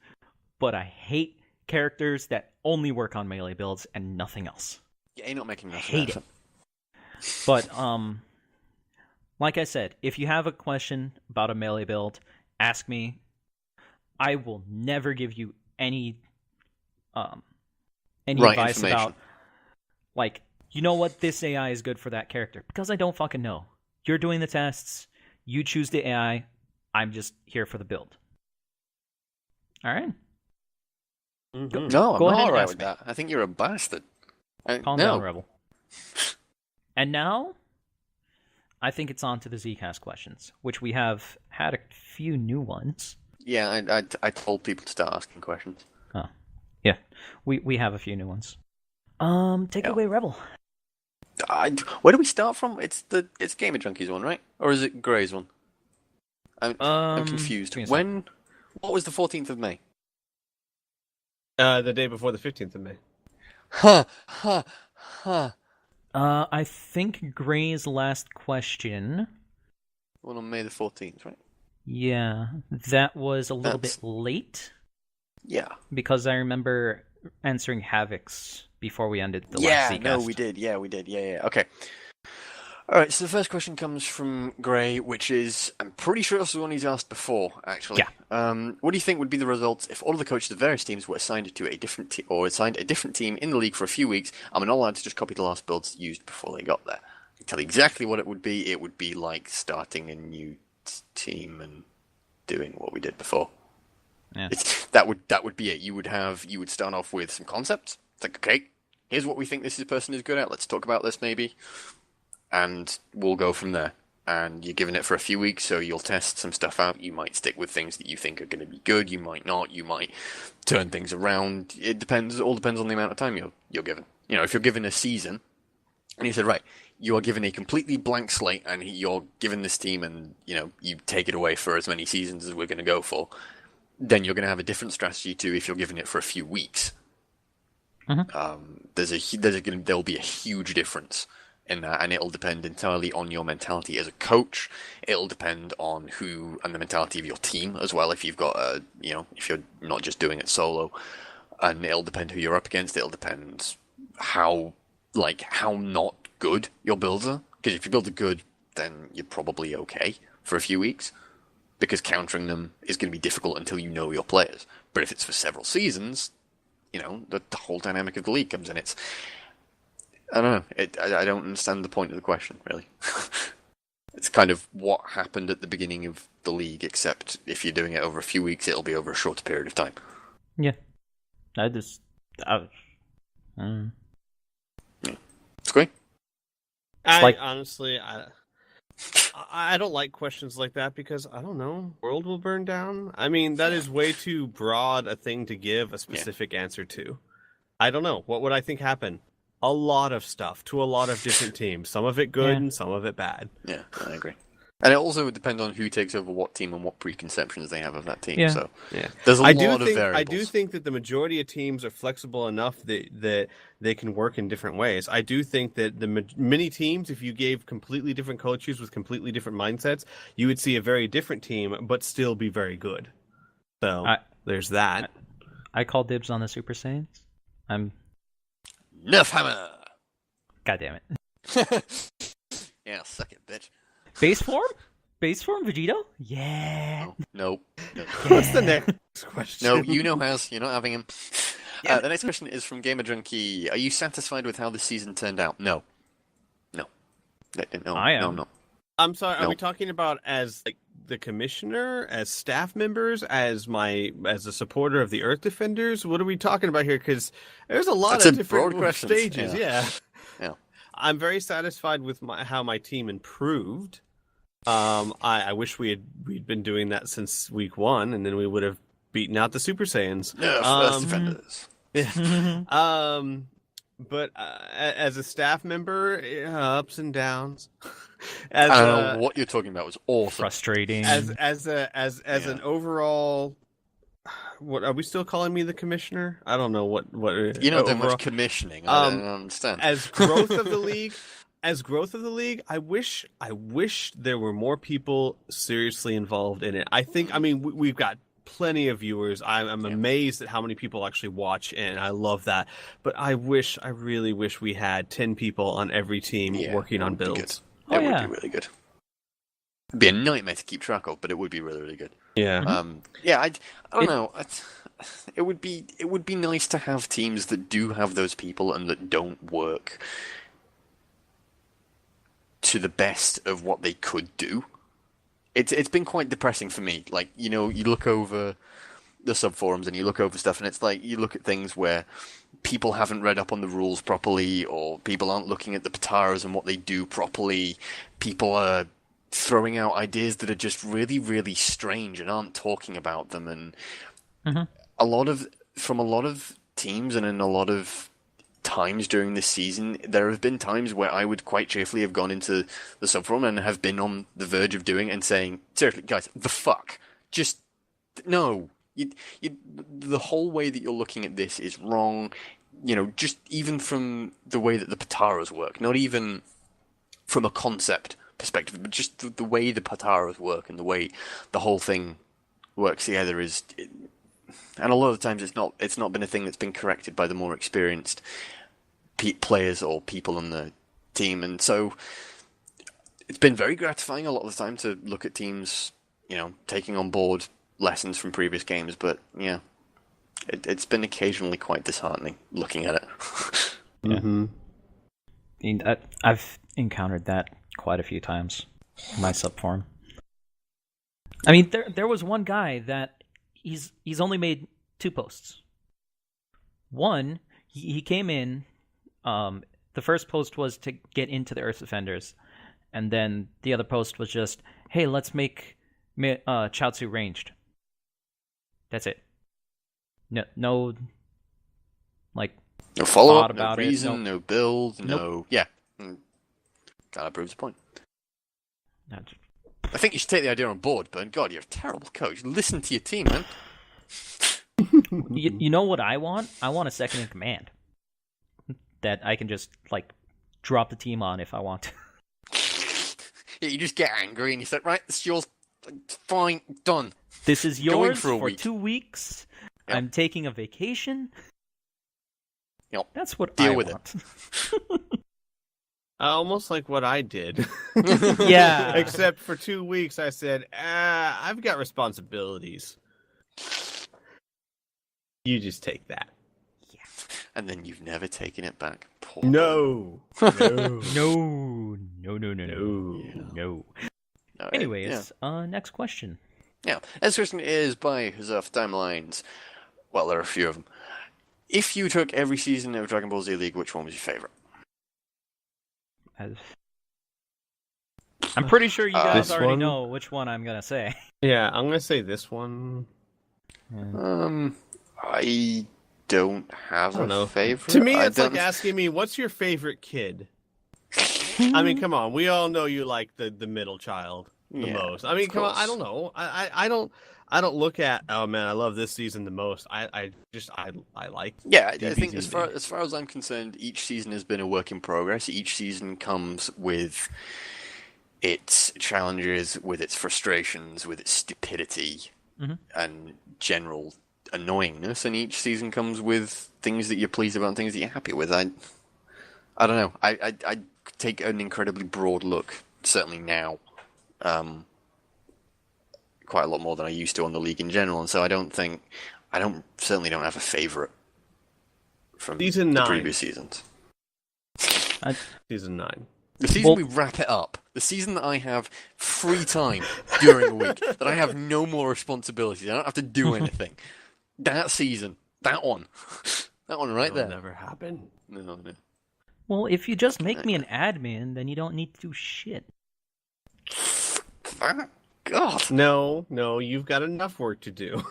C: but I hate characters that only work on melee builds and nothing else.
A: Yeah, you're not making enough
C: Hate
A: of
C: it. But like I said, if you have a question about a melee build, ask me. I will never give you any
A: Right
C: advice
A: information.
C: about, like, you know what, this AI is good for that character, because I don't fucking know. You're doing the tests. You choose the AI. I'm just here for the build. All right.
B: Mhm.
A: No, I'm
C: Go
A: not
C: ahead and
A: alright
C: ask
A: with
C: me.
A: that. I think you're a bastard.
C: Calm
A: no.
C: down, Rebel. And now, I think it's on to the Zcast questions, which we have had a few new ones.
A: Yeah, I told people to start asking questions.
C: Oh, yeah, we have a few new ones. Take it
A: Yeah.
C: away, Rebel.
A: Where do we start from? It's Gamer Junkies one, right? Or is it Gray's one? I'm confused.
C: give me a
A: When? What was the 14th of May?
B: The day before the 15th of May.
A: Huh.
C: I think Gray's last question.
A: One on May the 14th, right?
C: Yeah, that was a little
A: That's-
C: bit late
A: Yeah.
C: because I remember answering Havoc's before we ended the last
A: Yeah,
C: Zcast.
A: no, we did. Yeah, we did. Yeah. Okay. All right. So the first question comes from Gray, which is, I'm pretty sure it's the one he's asked before, actually.
C: Yeah.
A: What do you think would be the results if all of the coaches of various teams were assigned to a different assigned a different team in the league for a few weeks? I'm not allowed to just copy the last builds used before they got there. I can tell you exactly what it would be. It would be like starting a new team and doing what we did before.
C: Yeah.
A: That would be it. You would start off with some concepts. It's like, okay, here's what we think this person is good at. Let's talk about this maybe, and we'll go from there. And you're given it for a few weeks, so you'll test some stuff out. You might stick with things that you think are going to be good. You might not. You might turn things around. It depends. It all depends on the amount of time you're given. You know, if you're given a season, and you said, right, you are given a completely blank slate, and you're given this team, and you take it away for as many seasons as we're going to go for, then you're going to have a different strategy to if you're giving it for a few weeks.
C: Mhm.
A: There'll be a huge difference in that, and it'll depend entirely on your mentality as a coach. It'll depend on and the mentality of your team as well. If you've got if you're not just doing it solo, and it'll depend who you're up against. It'll depend how not good your builds are. Because if your builds are good, then you're probably okay for a few weeks. Because countering them is going to be difficult until you know your players. But if it's for several seasons, the whole dynamic of the league comes in. I don't know. I don't understand the point of the question, really. It's kind of what happened at the beginning of the league, except if you're doing it over a few weeks, it'll be over a shorter period of time.
C: Yeah.
A: It's great.
C: like-
B: Honestly, I don't like questions like that because I don't know. World will burn down. I mean, that is way too broad a thing to give a specific answer to. I don't know. What would I think happen? A lot of stuff to a lot of different teams. Some of it good
C: Yeah.
B: and some of it bad.
A: Yeah, I agree. And it also would depend on who takes over what team and what preconceptions they have of that team.
C: Yeah.
A: So
B: Yeah,
A: there's a
B: I
A: lot of
B: think
A: variables.
B: I do think that the majority of teams are flexible enough that they can work in different ways. I do think that many teams, if you gave completely different coaches with completely different mindsets, you would see a very different team, but still be very good. So there's that.
C: I call dibs on the Super Saiyans.
A: Nerf hammer!
C: God damn it.
A: Yeah, suck it, bitch.
C: Base form? Base form Vegito? Yeah.
A: Oh, no.
B: What's the next question?
A: No, has. You're not having him. The next question is from Gamer Junkie. Are you satisfied with how the season turned out? No. No.
C: I am.
A: No, no.
B: I'm sorry.
A: No.
B: Are we talking about as like the commissioner, as staff members, as a supporter of the Earth Defenders? What are we talking about here? Because there's a lot
A: That's
B: of
A: a
B: different
A: broad questions,
B: stages.
A: yeah.
B: Yeah.
A: Yeah.
B: I'm very satisfied with how my team improved. I wish we'd been doing that since week 1, and then we would have beaten out the Super Saiyans.
A: Nerf Earth Defenders.
B: Yeah. but as a staff member, ups and downs.
A: I don't know what you're talking about. It was awesome.
C: Frustrating.
B: As an overall, what are we still calling me the commissioner? I don't know what
A: You know,
B: overall,
A: much commissioning. I don't understand.
B: as growth of the league. As growth of the league, I wish there were more people seriously involved in it. I mean, we've got plenty of viewers. I'm amazed at how many people actually watch, and I love that. But I really wish we had 10 people on every team working on builds.
A: It would be really good. It'd be a nightmare to keep track of, but it would be really, really good.
B: Yeah.
A: I don't know. It would be nice to have teams that do have those people and that don't work to the best of what they could do. It's been quite depressing for me. Like, you know, you look over the subforums and you look over stuff, and it's like you look at things where people haven't read up on the rules properly, or people aren't looking at the Pataras and what they do properly. People are throwing out ideas that are just really, really strange and aren't talking about them. And from a lot of teams and in a lot of times during this season, there have been times where I would quite cheerfully have gone into the subforum and have been on the verge of doing it and saying, seriously, guys, the fuck? Just, no. The whole way that you're looking at this is wrong. You know, just even from the way that the Pataras work, not even from a concept perspective, but just the way the Pataras work and the way the whole thing works together is... And a lot of times it's not been a thing that's been corrected by the more experienced players or people on the team. And so it's been very gratifying a lot of the time to look at teams, you know, taking on board lessons from previous games. But yeah, it's been occasionally quite disheartening looking at it.
C: I've encountered that quite a few times in my subform. I mean, there was one guy that he's only made 2 posts. One, he came in. The first post was to get into the Earth Defenders, and then the other post was just, "Hey, let's make Chaozu ranged." That's it. No, like
A: no follow up,
C: about
A: no reason,
C: it.
A: no build, no. Yeah, that proves the point. I think you should take the idea on board, but God, you're a terrible coach. Listen to your team, man.
C: You know what I want? I want a second in command that I can just like drop the team on if I want to.
A: Yeah, you just get angry and you say, "Right, this is yours. Fine, done.
C: This is yours for
A: week.
C: 2 weeks.
A: Yep.
C: I'm taking a vacation."
A: Yep.
C: That's what
A: Deal
C: I
A: with
C: want.
B: Almost like what I did.
C: Yeah.
B: Except for 2 weeks, I said, I've got responsibilities. You just take that.
C: Yeah.
A: And then you've never taken it back. Poor
B: No.
C: No.
A: No,
C: Anyways, next question.
A: Yeah. This question is by Huzzaf Timelines. Well, there are a few of them. If you took every season of Dragon Ball Z League, which one was your favorite?
C: I'm pretty sure you guys
B: This
C: already
B: one?
C: know which one I'm gonna say.
B: Yeah, I'm going to say this one.
A: I don't have a favorite.
B: To me, it's like asking me, what's your favorite kid? I mean, come on. We all know you like the middle child the most. I mean, come on. I don't know. I don't look at, oh man, I love this season the most. I like.
A: Yeah, I think as far as I'm concerned, each season has been a work in progress. Each season comes with its challenges, with its frustrations, with its stupidity, and general annoyingness. And each season comes with things that you're pleased about and things that you're happy with. I don't know. I take an incredibly broad look, certainly now. Quite a lot more than I used to on the league in general, and so I certainly don't have a favorite from
B: Season
A: the
B: 9.
A: previous seasons.
B: Season 9.
A: The season we wrap it up. The season that I have free time during a week, that I have no more responsibilities. I don't have to do anything. That season. That one. That one right there.
B: That'll never happen.
A: No.
C: Well, if you just make me an admin, then you don't need to do shit.
A: Thank God.
B: No, you've got enough work to do.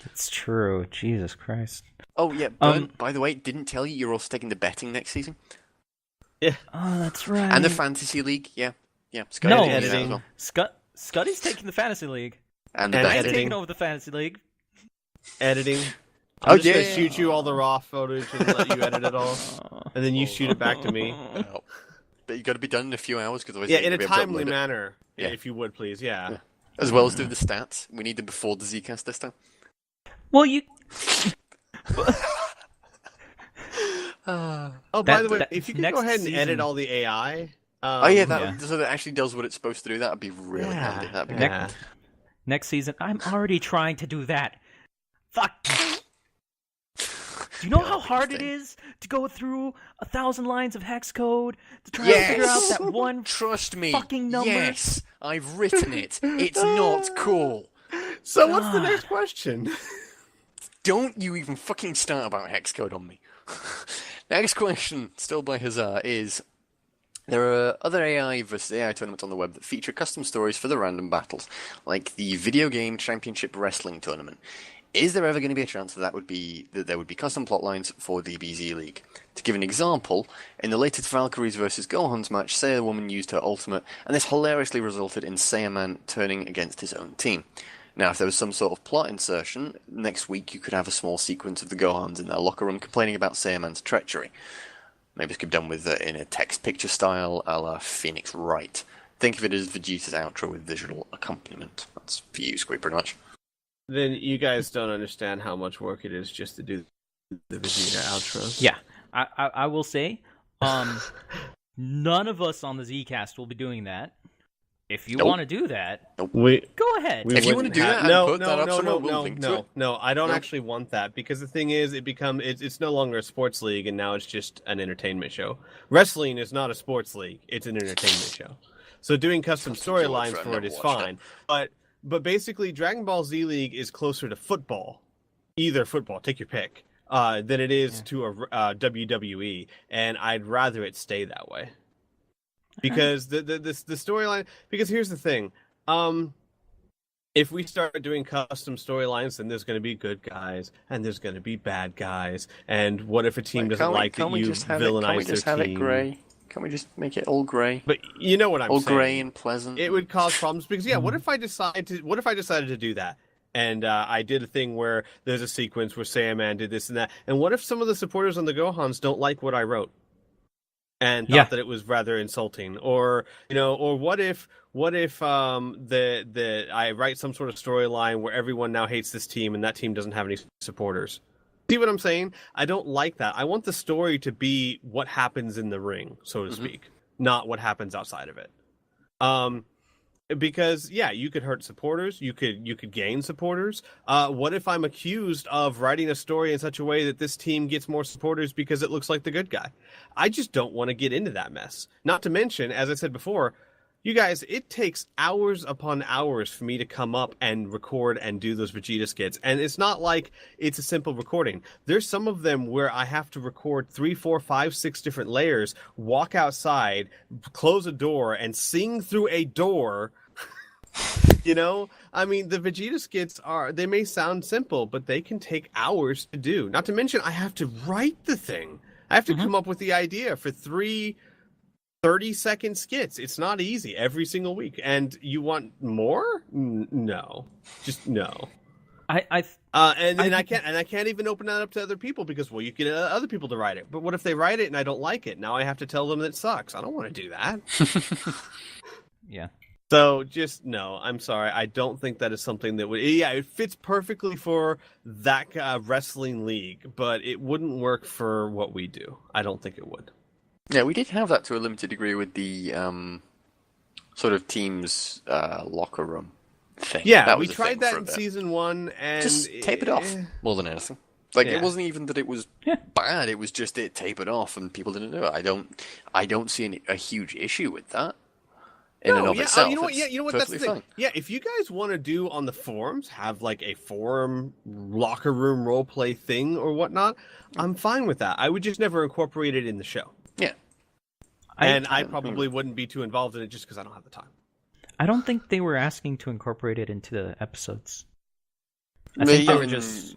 C: It's true. Jesus Christ.
A: Oh yeah, Burn, by the way, didn't tell you you're all sticking to betting next season.
B: Yeah.
C: Oh, that's right.
A: And the Fantasy League, yeah. Scotty
C: No,
A: did that as well.
C: Scotty's taking the Fantasy League.
A: And the
B: And
A: betting.
C: I'm
B: editing.
C: taking over the Fantasy League.
B: Editing.
A: Oh,
B: I'm just
A: yeah.
B: gonna shoot you all the raw footage and let you edit it all, and then you shoot it back to me.
A: Well, but you got to be done in a few hours because
B: Yeah, in a timely manner,
A: Yeah.
B: if you would please. Yeah.
A: As well as do the stats. We need them before the Zcast this time.
C: Well, you.
B: Oh, by the way,
C: that-
B: if you could
C: next
B: go ahead and
C: season-
B: edit all the AI.
A: Oh yeah,
C: yeah.
A: so that actually does what it's supposed to do. That'd be really handy. That'd be good.
B: yeah.
C: Next season, I'm already trying to do that. Fuck. Do you know how hard it is to go through 1,000 lines of hex code to try to figure out that one
A: Trust me.
C: fucking number?
A: Yes, I've written it. It's not cool.
B: So what's the next question?
A: Don't you even fucking start about hex code on me. Next question, still by Huzzah, is there are other AI versus AI tournaments on the web that feature custom stories for the random battles, like the Video Game Championship Wrestling Tournament. Is there ever going to be a chance that there would be custom plotlines for the BZ League? To give an example, in the latest Valkyries vs Gohan's match, Saiya Woman used her ultimate, and this hilariously resulted in Saiya Man turning against his own team. Now, if there was some sort of plot insertion, next week you could have a small sequence of the Gohans in their locker room complaining about Saiya Man's treachery. Maybe this could be done with in a text-picture style, a la Phoenix Wright. Think of it as Vegeta's outro with visual accompaniment. That's for you, Squee, pretty much.
B: Then you guys don't understand how much work it is just to do the Vegeta outros.
C: Yeah, I will say, none of us on the Zcast will be doing that. If you
A: Nope.
C: want to do that,
B: We
C: go ahead.
B: We
A: If you
B: wouldn't
A: wanna do that and
B: no,
A: put
B: no,
A: that up
B: no,
A: somewhere,
B: no,
A: we'll
B: no,
A: link to
B: no,
A: it.
B: no, I don't
A: No.
B: actually want that because the thing is, it's no longer a sports league and now it's just an entertainment show. Wrestling is not a sports league; it's an entertainment show. So doing custom storylines
A: I've
B: for it
A: never
B: is
A: watched
B: fine, but basically, Dragon Ball Z League is closer to football, either football, take your pick, than it is to a WWE, and I'd rather it stay that way. Because the storyline. Because here's the thing, if we start doing custom storylines, then there's going to be good guys and there's going to be bad guys. And what if a team doesn't like that you villainize
A: Can we just
B: their
A: have
B: team?
A: it grey? Can we just make it all grey?
B: But you know what I'm
A: All
B: saying.
A: grey and pleasant.
B: It would cause problems because what if I decided to do that? And I did a thing where there's a sequence where Saiyaman did this and that. And what if some of the supporters on the Gohans don't like what I wrote? And thought that it was rather insulting, or what if I write some sort of storyline where everyone now hates this team and that team doesn't have any supporters? See what I'm saying? I don't like that. I want the story to be what happens in the ring, so to speak, not what happens outside of it. Because you could hurt supporters, you could gain supporters. What if I'm accused of writing a story in such a way that this team gets more supporters because it looks like the good guy? I just don't want to get into that mess. Not to mention, as I said before, you guys, it takes hours upon hours for me to come up and record and do those Vegeta skits. And it's not like it's a simple recording. There's some of them where I have to record 3, 4, 5, 6 different layers, walk outside, close a door, and sing through a door. I mean, the Vegeta skits they may sound simple, but they can take hours to do. Not to mention, I have to write the thing. I have to come up with the idea for 3 30-second skits. It's not easy every single week. And you want more? No. Just no. I can't even open that up to other people because you get other people to write it. But what if they write it and I don't like it? Now I have to tell them that it sucks. I don't want to do that.
C: Yeah.
B: So just no. I'm sorry. I don't think that is something that would. Yeah, it fits perfectly for that wrestling league, but it wouldn't work for what we do. I don't think it would.
A: Yeah, we did have that to a limited degree with the sort of team's locker room thing.
B: Yeah, we tried that in season 1, and
A: just tape it off more than anything. It wasn't even that it was bad; it was just it tapered off, and people didn't do it. I don't see a huge issue with that. In and of itself,
B: you know what? You know what? That's the thing.
A: Fine.
B: Yeah, if you guys want to do on the forums, have like a forum locker room role play thing or whatnot, I'm fine with that. I would just never incorporate it in the show.
A: Yeah,
B: I probably wouldn't be too involved in it just because I don't have the time.
C: I don't think they were asking to incorporate it into the episodes. I think they
A: Yeah,
C: were just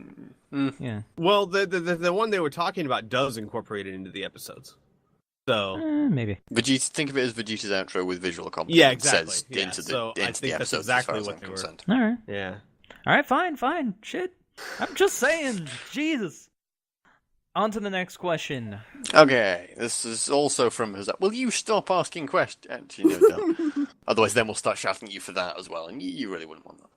C: yeah.
B: Well, the one they were talking about does incorporate it into the episodes. So
C: Maybe.
A: But you think of it as Vegeta's outro with visual accompaniment.
B: yeah, exactly.
A: Says
B: Yeah,
A: into the
B: so I
A: into the
B: think that's
A: episodes as far
B: exactly
A: as
B: what
A: I'm
B: they were.
A: concerned.
C: All right.
B: Yeah.
C: All right. Fine. Shit. I'm just saying. Jesus. On to the next question.
A: Okay, this is also from Jose. Will you stop asking questions? Don't. Otherwise, then we'll start shouting at you for that as well, and you really wouldn't want that.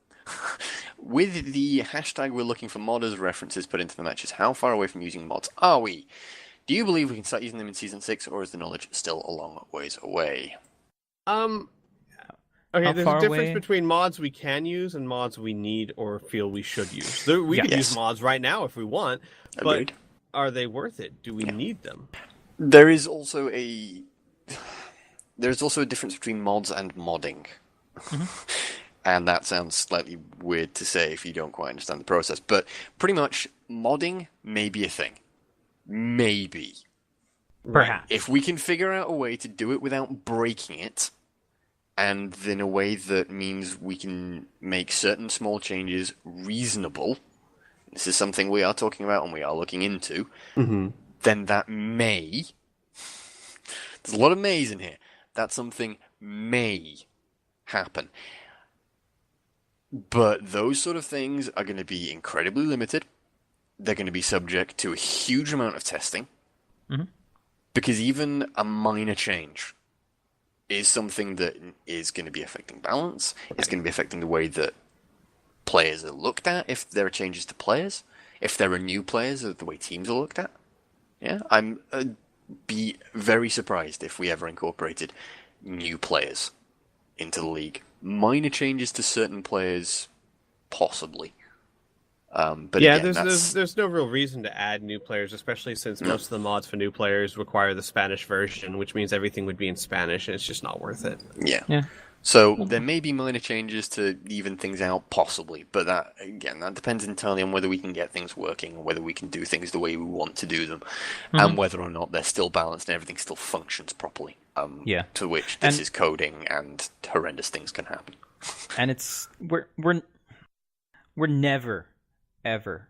A: With the hashtag we're looking for modders references put into the matches, how far away from using mods are we? Do you believe we can start using them in Season 6, or is the knowledge still a long ways away?
B: Okay,
C: How
B: there's
C: far
B: a difference
C: away?
B: between mods we can use and mods we need or feel we should use. We could
A: Yes.
B: use mods right now if we want,
A: Agreed.
B: but are they worth it? Do we need them?
A: There is also a difference between mods and modding. And that sounds slightly weird to say if you don't quite understand the process, but pretty much modding may be a thing. Maybe.
C: Perhaps.
A: If we can figure out a way to do it without breaking it, and in a way that means we can make certain small changes reasonable, this is something we are talking about and we are looking into, then that may... There's a lot of mays in here. That something may happen. But those sort of things are going to be incredibly limited. They're going to be subject to a huge amount of testing. Because even a minor change is something that is going to be affecting balance. It's going to be affecting the way that players are looked at, if there are changes to players. If there are new players, the way teams are looked at. Yeah, I'm be very surprised if we ever incorporated new players into the league. Minor changes to certain players, possibly. But
B: yeah,
A: again,
B: there's no real reason to add new players, especially since most of the mods for new players require the Spanish version, which means everything would be in Spanish, and it's just not worth it.
A: Yeah. So there may be minor changes to even things out, possibly, but that depends entirely on whether we can get things working, or whether we can do things the way we want to do them, and whether or not they're still balanced and everything still functions properly. To which this is coding, and horrendous things can happen.
C: And it's we're never, ever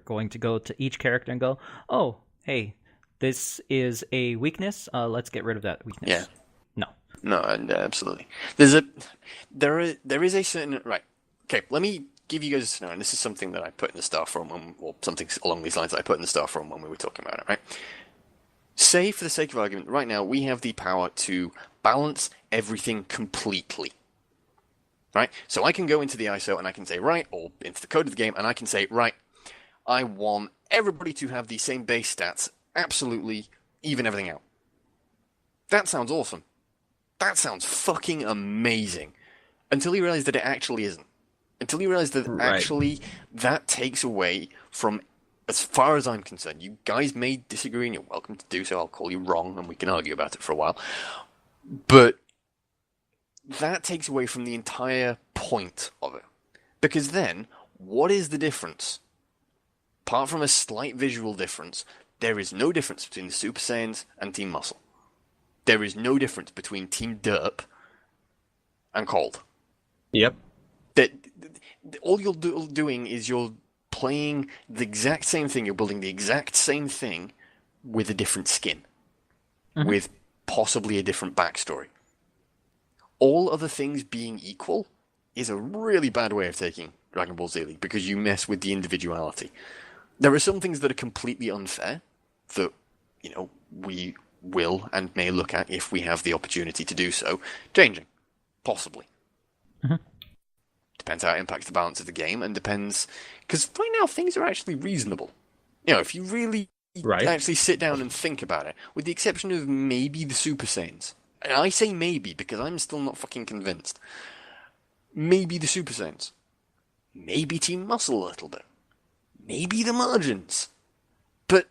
C: going to go to each character and go, oh, hey, this is a weakness. Let's get rid of that weakness.
A: Yeah.
C: No,
A: and absolutely. There is a certain right. Okay, let me give you guys a scenario. And this is something that I put in the star forum, or something along these lines that I put in the star forum when we were talking about it. Right. Say, for the sake of argument, right now we have the power to balance everything completely. Right. So I can go into the ISO and I can say or into the code of the game, and I can say I want everybody to have the same base stats, absolutely, even everything out. That sounds awesome. That sounds fucking amazing. Until you realize that it actually isn't. Until you realize that actually that takes away from, as far as I'm concerned, you guys may disagree and you're welcome to do so. I'll call you wrong and we can argue about it for a while. But that takes away from the entire point of it. Because then, what is the difference? Apart from a slight visual difference, there is no difference between the Super Saiyans and Team Muscle. There is no difference between Team Derp and Cold.
B: Yep.
A: All you're doing is you're playing the exact same thing. You're building the exact same thing with a different skin. With possibly a different backstory. All other things being equal is a really bad way of taking Dragon Ball Z League, because you mess with the individuality. There are some things that are completely unfair that, we will and may look at if we have the opportunity to do so, changing. Possibly. Depends how it impacts the balance of the game, and depends... Because right now, things are actually reasonable. If you really actually sit down and think about it, with the exception of maybe the Super Saiyans. And I say maybe because I'm still not fucking convinced. Maybe the Super Saiyans. Maybe Team Muscle a little bit. Maybe the margins. But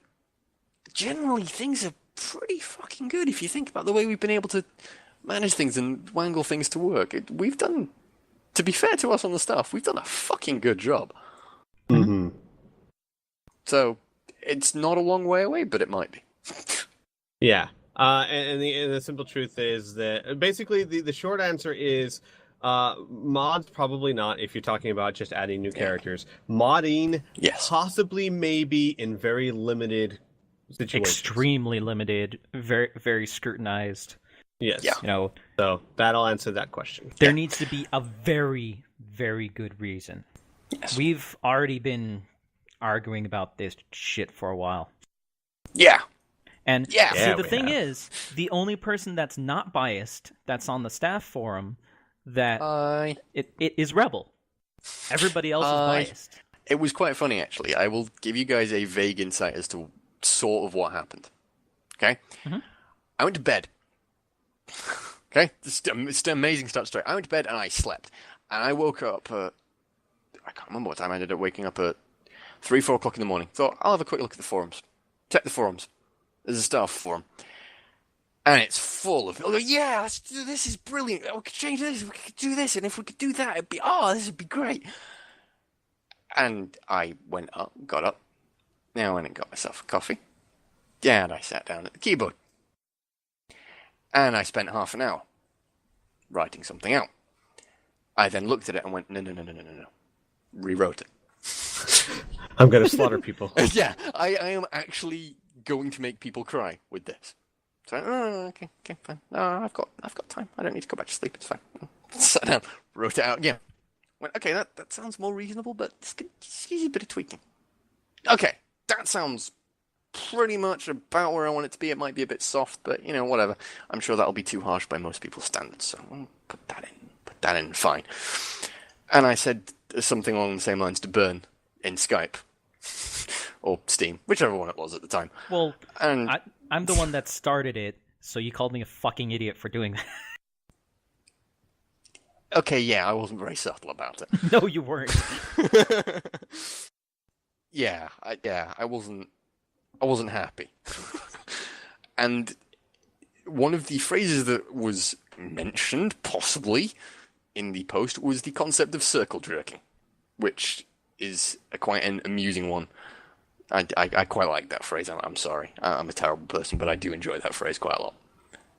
A: generally, things are pretty fucking good if you think about the way we've been able to manage things and wangle things to work. We've done, to be fair to us on the staff, we've done a fucking good job. So, it's not a long way away, but it might be.
B: Yeah. And the simple truth is that basically the short answer is Mods probably not if you're talking about just adding new characters. Modding,
A: Yes.
B: possibly maybe in very limited situations.
C: Extremely limited, very very scrutinized.
B: Yes.
A: Yeah.
C: You know,
B: So that'll answer that question.
C: there needs to be a very very good reason.
A: Yes.
C: We've already been arguing about this shit for a while.
A: Yeah.
C: And
A: Yeah.
C: see,
B: Yeah,
C: the
B: we
C: thing
B: have.
C: is, the only person that's not biased that's on the staff forum that it is Rebel. Everybody else is biased.
A: It was quite funny, actually. I will give you guys a vague insight as to sort of what happened. Okay?
C: Mhm.
A: I went to bed. Okay? It's an amazing start to story. I went to bed and I slept. And I woke up I can't remember what time I ended up waking up at 3, 4 o'clock in the morning. Thought, I'll have a quick look at the forums. Check the forums. There's a staff forum. And it's full of, yeah, let's do this. Is brilliant. We could change this. We could do this. And if we could do that, this would be great. And I got up. Now I went and got myself a coffee. Yeah, and I sat down at the keyboard. And I spent half an hour writing something out. I then looked at it and went, no. Rewrote it.
B: I'm going to slaughter people.
A: Yeah, I am actually going to make people cry with this. So, okay, fine. I've got time. I don't need to go back to sleep. It's fine. Sat down, wrote it out. Yeah, went. Okay, that sounds more reasonable, but just use a bit of tweaking. Okay, that sounds pretty much about where I want it to be. It might be a bit soft, but whatever. I'm sure that'll be too harsh by most people's standards. So I'll put that in. Fine. And I said something along the same lines to Burn in Skype or Steam, whichever one it was at the time.
C: Well,
A: And
C: I'm the one that started it, so you called me a fucking idiot for doing that.
A: okay, yeah, I wasn't very subtle about it.
C: No, you weren't.
A: I wasn't happy. And one of the phrases that was mentioned, possibly, in the post was the concept of circle jerking, which is quite an amusing one. I quite like that phrase. I'm sorry. I'm a terrible person, but I do enjoy that phrase quite a lot.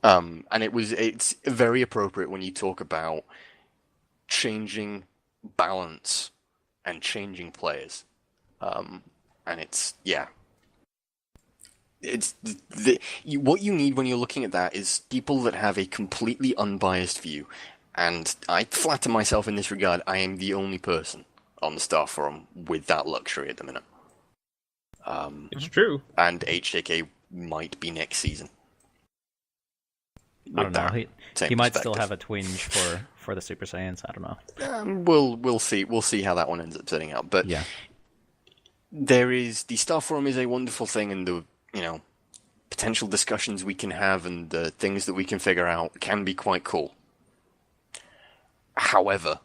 A: And it's very appropriate when you talk about changing balance and changing players. And it's what you need when you're looking at that is people that have a completely unbiased view. And I flatter myself in this regard, I am the only person on the Star Forum with that luxury at the minute.
B: It's true.
A: And HJK might be next season.
C: I don't know. He might still
A: perspective.
C: have a twinge for the Super Saiyans. I don't know.
A: We'll see. We'll see how that one ends up turning out. But
C: Yeah.
A: the Star Forum is a wonderful thing, and the potential discussions we can have and the things that we can figure out can be quite cool. However,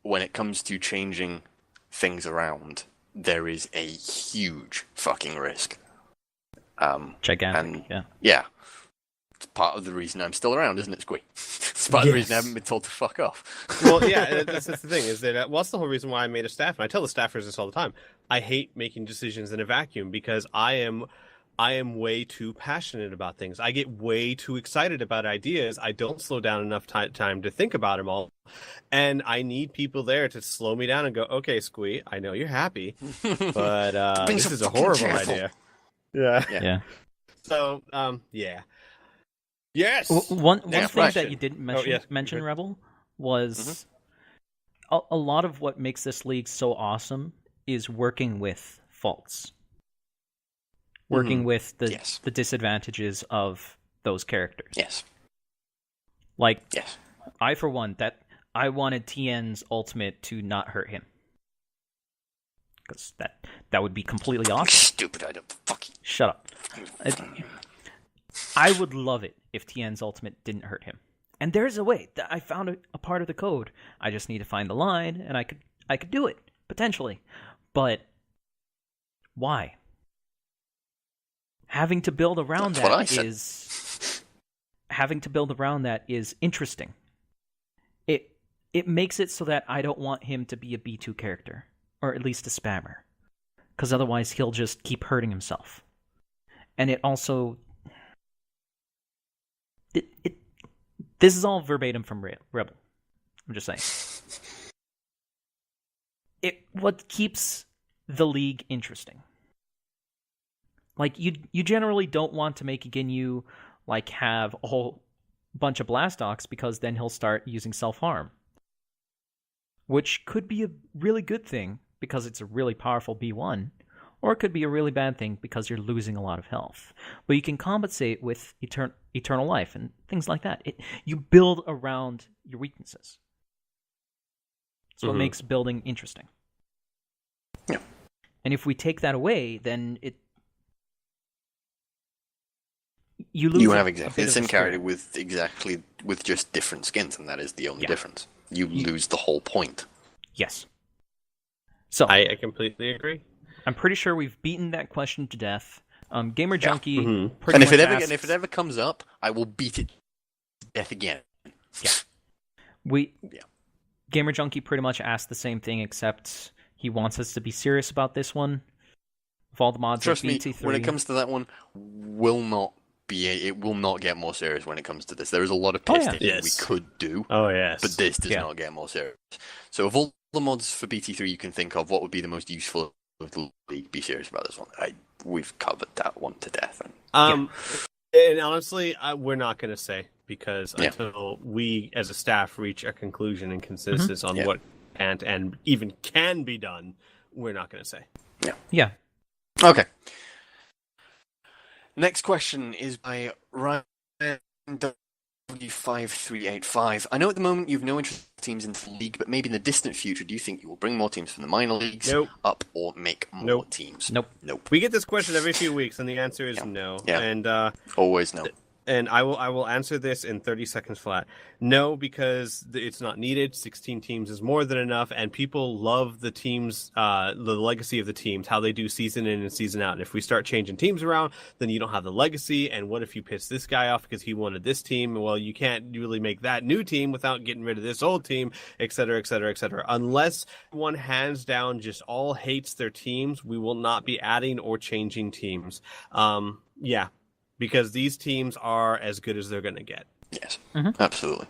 A: when it comes to changing things around, there is a huge fucking risk.
C: Gigantic.
A: And
C: yeah.
A: it's part of the reason I'm still around, isn't it, Squee? It's part of the reason I haven't been told to fuck off.
B: Well, yeah, that's the thing, is that that's the whole reason why I made a staff, and I tell the staffers this all the time. I hate making decisions in a vacuum because I am way too passionate about things. I get way too excited about ideas. I don't slow down enough time to think about them all. And I need people there to slow me down and go, okay, Squee, I know you're happy, but this is a horrible idea.
C: Yeah.
B: So, yeah. Yes!
C: One
A: Yeah,
C: thing
A: right.
C: that you didn't mention,
B: good.
C: Rebel, was a lot of what makes this league so awesome is working with faults. Working with the disadvantages of those characters.
A: Yes.
C: Like,
A: Yes.
C: I, for one, I wanted TN's ultimate to not hurt him. Because that would be completely awesome.
A: Stupid idea. Fuck you.
C: Shut up. I would love it if TN's ultimate didn't hurt him. And there's a way. I found a part of the code. I just need to find the line, and I could do it, potentially. But why? Having to build around that is interesting. It makes it so that I don't want him to be a B2 character, or at least a spammer, because otherwise he'll just keep hurting himself. And it also this is all verbatim from Rebel. I'm just saying. What keeps the league interesting? Like, you generally don't want to make Ginyu, like, have a whole bunch of Blastocs, because then he'll start using self-harm. Which could be a really good thing, because it's a really powerful B1, or it could be a really bad thing, because you're losing a lot of health. But you can compensate with eternal life and things like that. You build around your weaknesses. So it makes building interesting.
A: Yeah.
C: And if we take that away, then you lose.
A: You have exactly the same character
C: spirit.
A: with just different skins, and that is the only
C: Yeah.
A: difference. You lose the whole point.
C: Yes. So
B: I completely agree.
C: I'm pretty sure we've beaten that question to death. Gamer Junkie pretty
A: And
C: much asks,
A: if it ever comes up, I will beat it to death again.
C: Gamer Junkie pretty much asked the same thing, except he wants us to be serious about this one. With all the mods
A: Trust
C: of
A: me,
C: BT3.
A: when it comes to that one, it will not get more serious when it comes to this. There is a lot of piss taking we could do,
B: Oh yes,
A: but this does not get more serious. So of all the mods for BT3 you can think of, what would be the most useful of the league? Be serious about this one. We've covered that one to death.
B: And honestly, we're not going to say, because until we as a staff reach a conclusion and consensus on what can't and even can be done, we're not going to say.
C: Yeah.
A: Okay. Next question is by Ryan W5385. I know at the moment you have no interest in teams in the league, but maybe in the distant future, do you think you will bring more teams from the minor leagues up or make more teams?
C: Nope.
B: We get this question every few weeks, and the answer is no.
A: Yeah.
B: And
A: always no.
B: And I will answer this in 30 seconds flat. No, because it's not needed. 16 teams is more than enough, and people love the teams, the legacy of the teams, how they do season in and season out. And if we start changing teams around, then you don't have the legacy. And what if you piss this guy off because he wanted this team? Well, you can't really make that new team without getting rid of this old team, et cetera, et cetera, et cetera. Unless one hands down just all hates their teams, we will not be adding or changing teams. Because these teams are as good as they're going to get.
A: Yes, absolutely.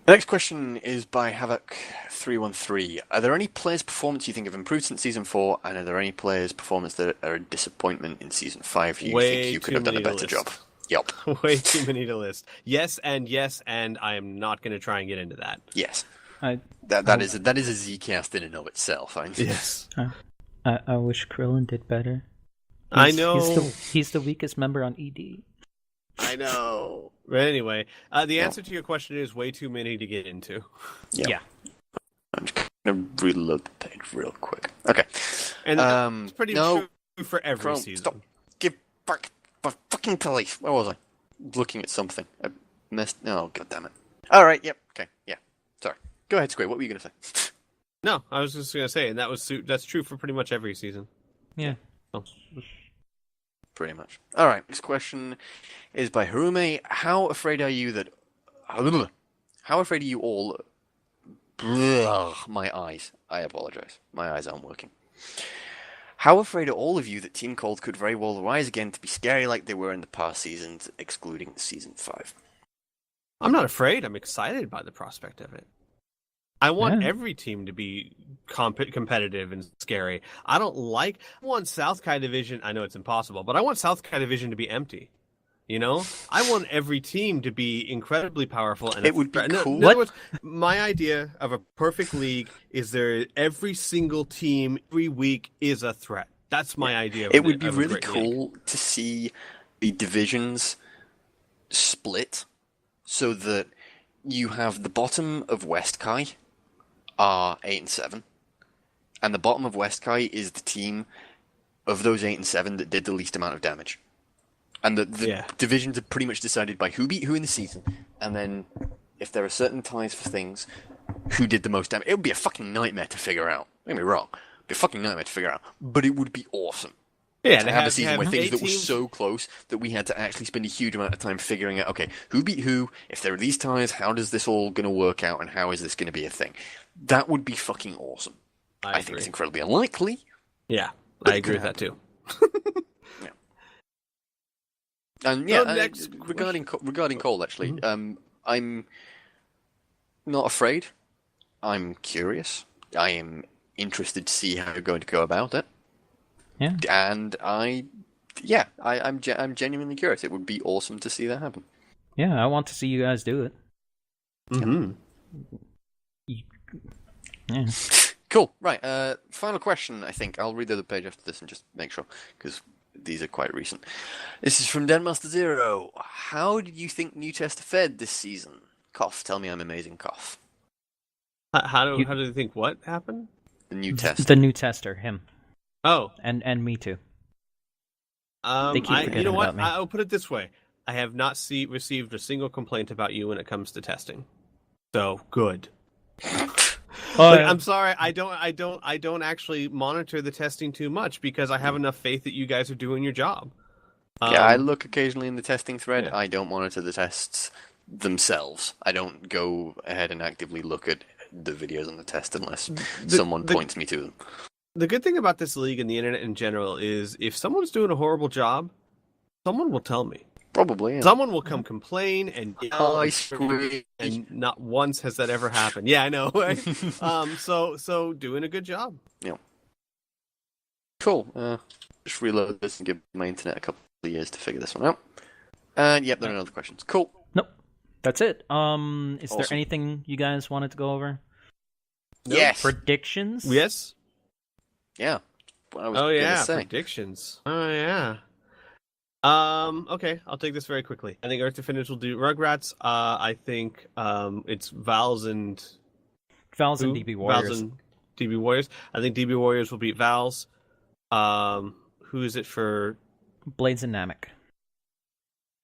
A: The next question is by Havoc313. Are there any players' performance you think have improved since Season 4, and are there any players' performance that are a disappointment in Season 5 you think you could have done a better job? Yep.
B: Way too many to list. Yes, and I am not going to try and get into that.
A: Yes.
C: That
A: is a Zcast in and of itself.
B: Yes.
C: I wish Krillin did better.
B: I know.
C: He's the weakest member on ED.
B: I know. But anyway, the answer to your question is way too many to get into.
C: Yeah.
A: I'm just going to reload the page real quick. Okay.
B: And it's pretty true for every season.
A: Stop. Give back my fucking police. Where was I? Looking at something. I missed. Oh, god damn it. Alright, yep. Okay, yeah. Sorry. Go ahead, Square. What were you going to say?
B: No, I was just going to say, and that's true for pretty much every season.
C: Yeah.
B: Oh.
A: Pretty much. Alright, next question is by Harume. How afraid are you all... My eyes. I apologize. My eyes aren't working. How afraid are all of you that Team Cold could very well rise again to be scary like they were in the past seasons, excluding Season 5?
B: I'm not afraid. I'm excited by the prospect of it. I want every team to be competitive and scary. I want South Kai Division. I know it's impossible, but I want South Kai Division to be empty. You know, I want every team to be incredibly powerful. And
A: it would be cool.
B: In other words, my idea of a perfect league is every single team every week is a threat. That's my idea.
A: It would be really cool to see the divisions split so that you have the bottom of West Kai are 8 and 7, and the bottom of West Kai is the team of those 8 and 7 that did the least amount of damage. And the divisions are pretty much decided by who beat who in the season, and then if there are certain ties for things, who did the most damage. It would be a fucking nightmare to figure out. Don't get me wrong. It would be a fucking nightmare to figure out, but it would be awesome.
B: Yeah,
A: to have a season where things that were so close that we had to actually spend a huge amount of time figuring out, okay, who beat who, if there are these ties, how does this all going to work out, and how is this going to be a thing? That would be fucking awesome. I think it's incredibly unlikely.
B: Yeah, I agree with that too.
A: Yeah. And yeah, regarding Cole, actually, I'm not afraid I'm curious. I am interested to see how you're going to go about it.
C: Yeah.
A: And I'm genuinely curious. It would be awesome to see that happen.
C: Yeah, I want to see you guys do it.
B: Mm-hmm.
C: Yeah.
A: Cool. Right. Final question. I think I'll read the other page after this and just make sure because these are quite recent. This is from Denmaster Zero. How did you think New Tester fared this season? Cough. Tell me I'm amazing. Cough.
B: How do you think what happened?
A: The new tester.
C: The new tester, him.
B: Oh,
C: And me too. They keep forgetting
B: you know what?
C: about me.
B: I'll put it this way: I have not received a single complaint about you when it comes to testing. So good. But I'm sorry, I don't actually monitor the testing too much because I have enough faith that you guys are doing your job.
A: Yeah, I look occasionally in the testing thread.
B: Yeah.
A: I don't monitor the tests themselves. I don't go ahead and actively look at the videos on the test unless someone points me to them.
B: The good thing about this league and the internet in general is if someone's doing a horrible job, someone will tell me.
A: Probably, yeah.
B: Someone will come complain and yell,
A: sweet.
B: and not once has that ever happened. Yeah, I know. Right? So doing a good job.
A: Yeah. Cool. Just reload this and give my internet a couple of years to figure this one out. And yep, there are no other questions. Cool.
C: Nope. That's it. Is there
A: Awesome.
C: anything you guys wanted to go over?
A: Yes.
C: Predictions?
B: Yes.
A: Yeah. What I was
B: Oh
A: gonna
B: yeah,
A: say.
B: predictions. Oh yeah. Okay, I'll take this very quickly. I think Earth Defenders will do Rugrats. I think it's Vals and
C: DB Warriors.
B: Vals and DB Warriors. I think DB Warriors will beat Vals. Who is it for?
C: Blades and Namek.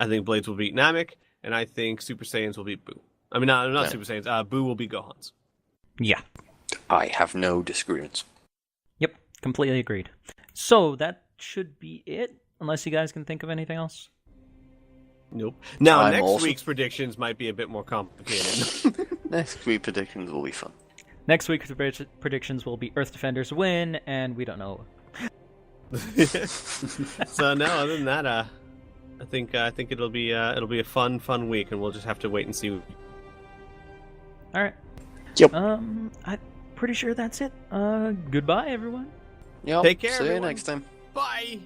B: I think Blades will beat Namek, and I think Super Saiyans will beat Boo. I mean, not
A: Yeah.
B: Super Saiyans. Boo will beat Gohans.
C: Yeah.
A: I have no disagreements.
C: Yep. Completely agreed. So that should be it, unless you guys can think of anything else.
B: Nope. Now,
A: I'm
B: next
A: also-
B: week's predictions might be a bit more complicated.
A: Next week predictions will be fun.
C: Next week's predictions will be Earth Defenders win, and we don't know.
B: So no, other than that, I think it'll be a fun week, and we'll just have to wait and see.
C: All right.
A: Yep.
C: I'm pretty sure that's it. Goodbye, everyone.
A: Yep.
B: Take care,
A: See you
B: everyone.
A: next time.
B: Bye.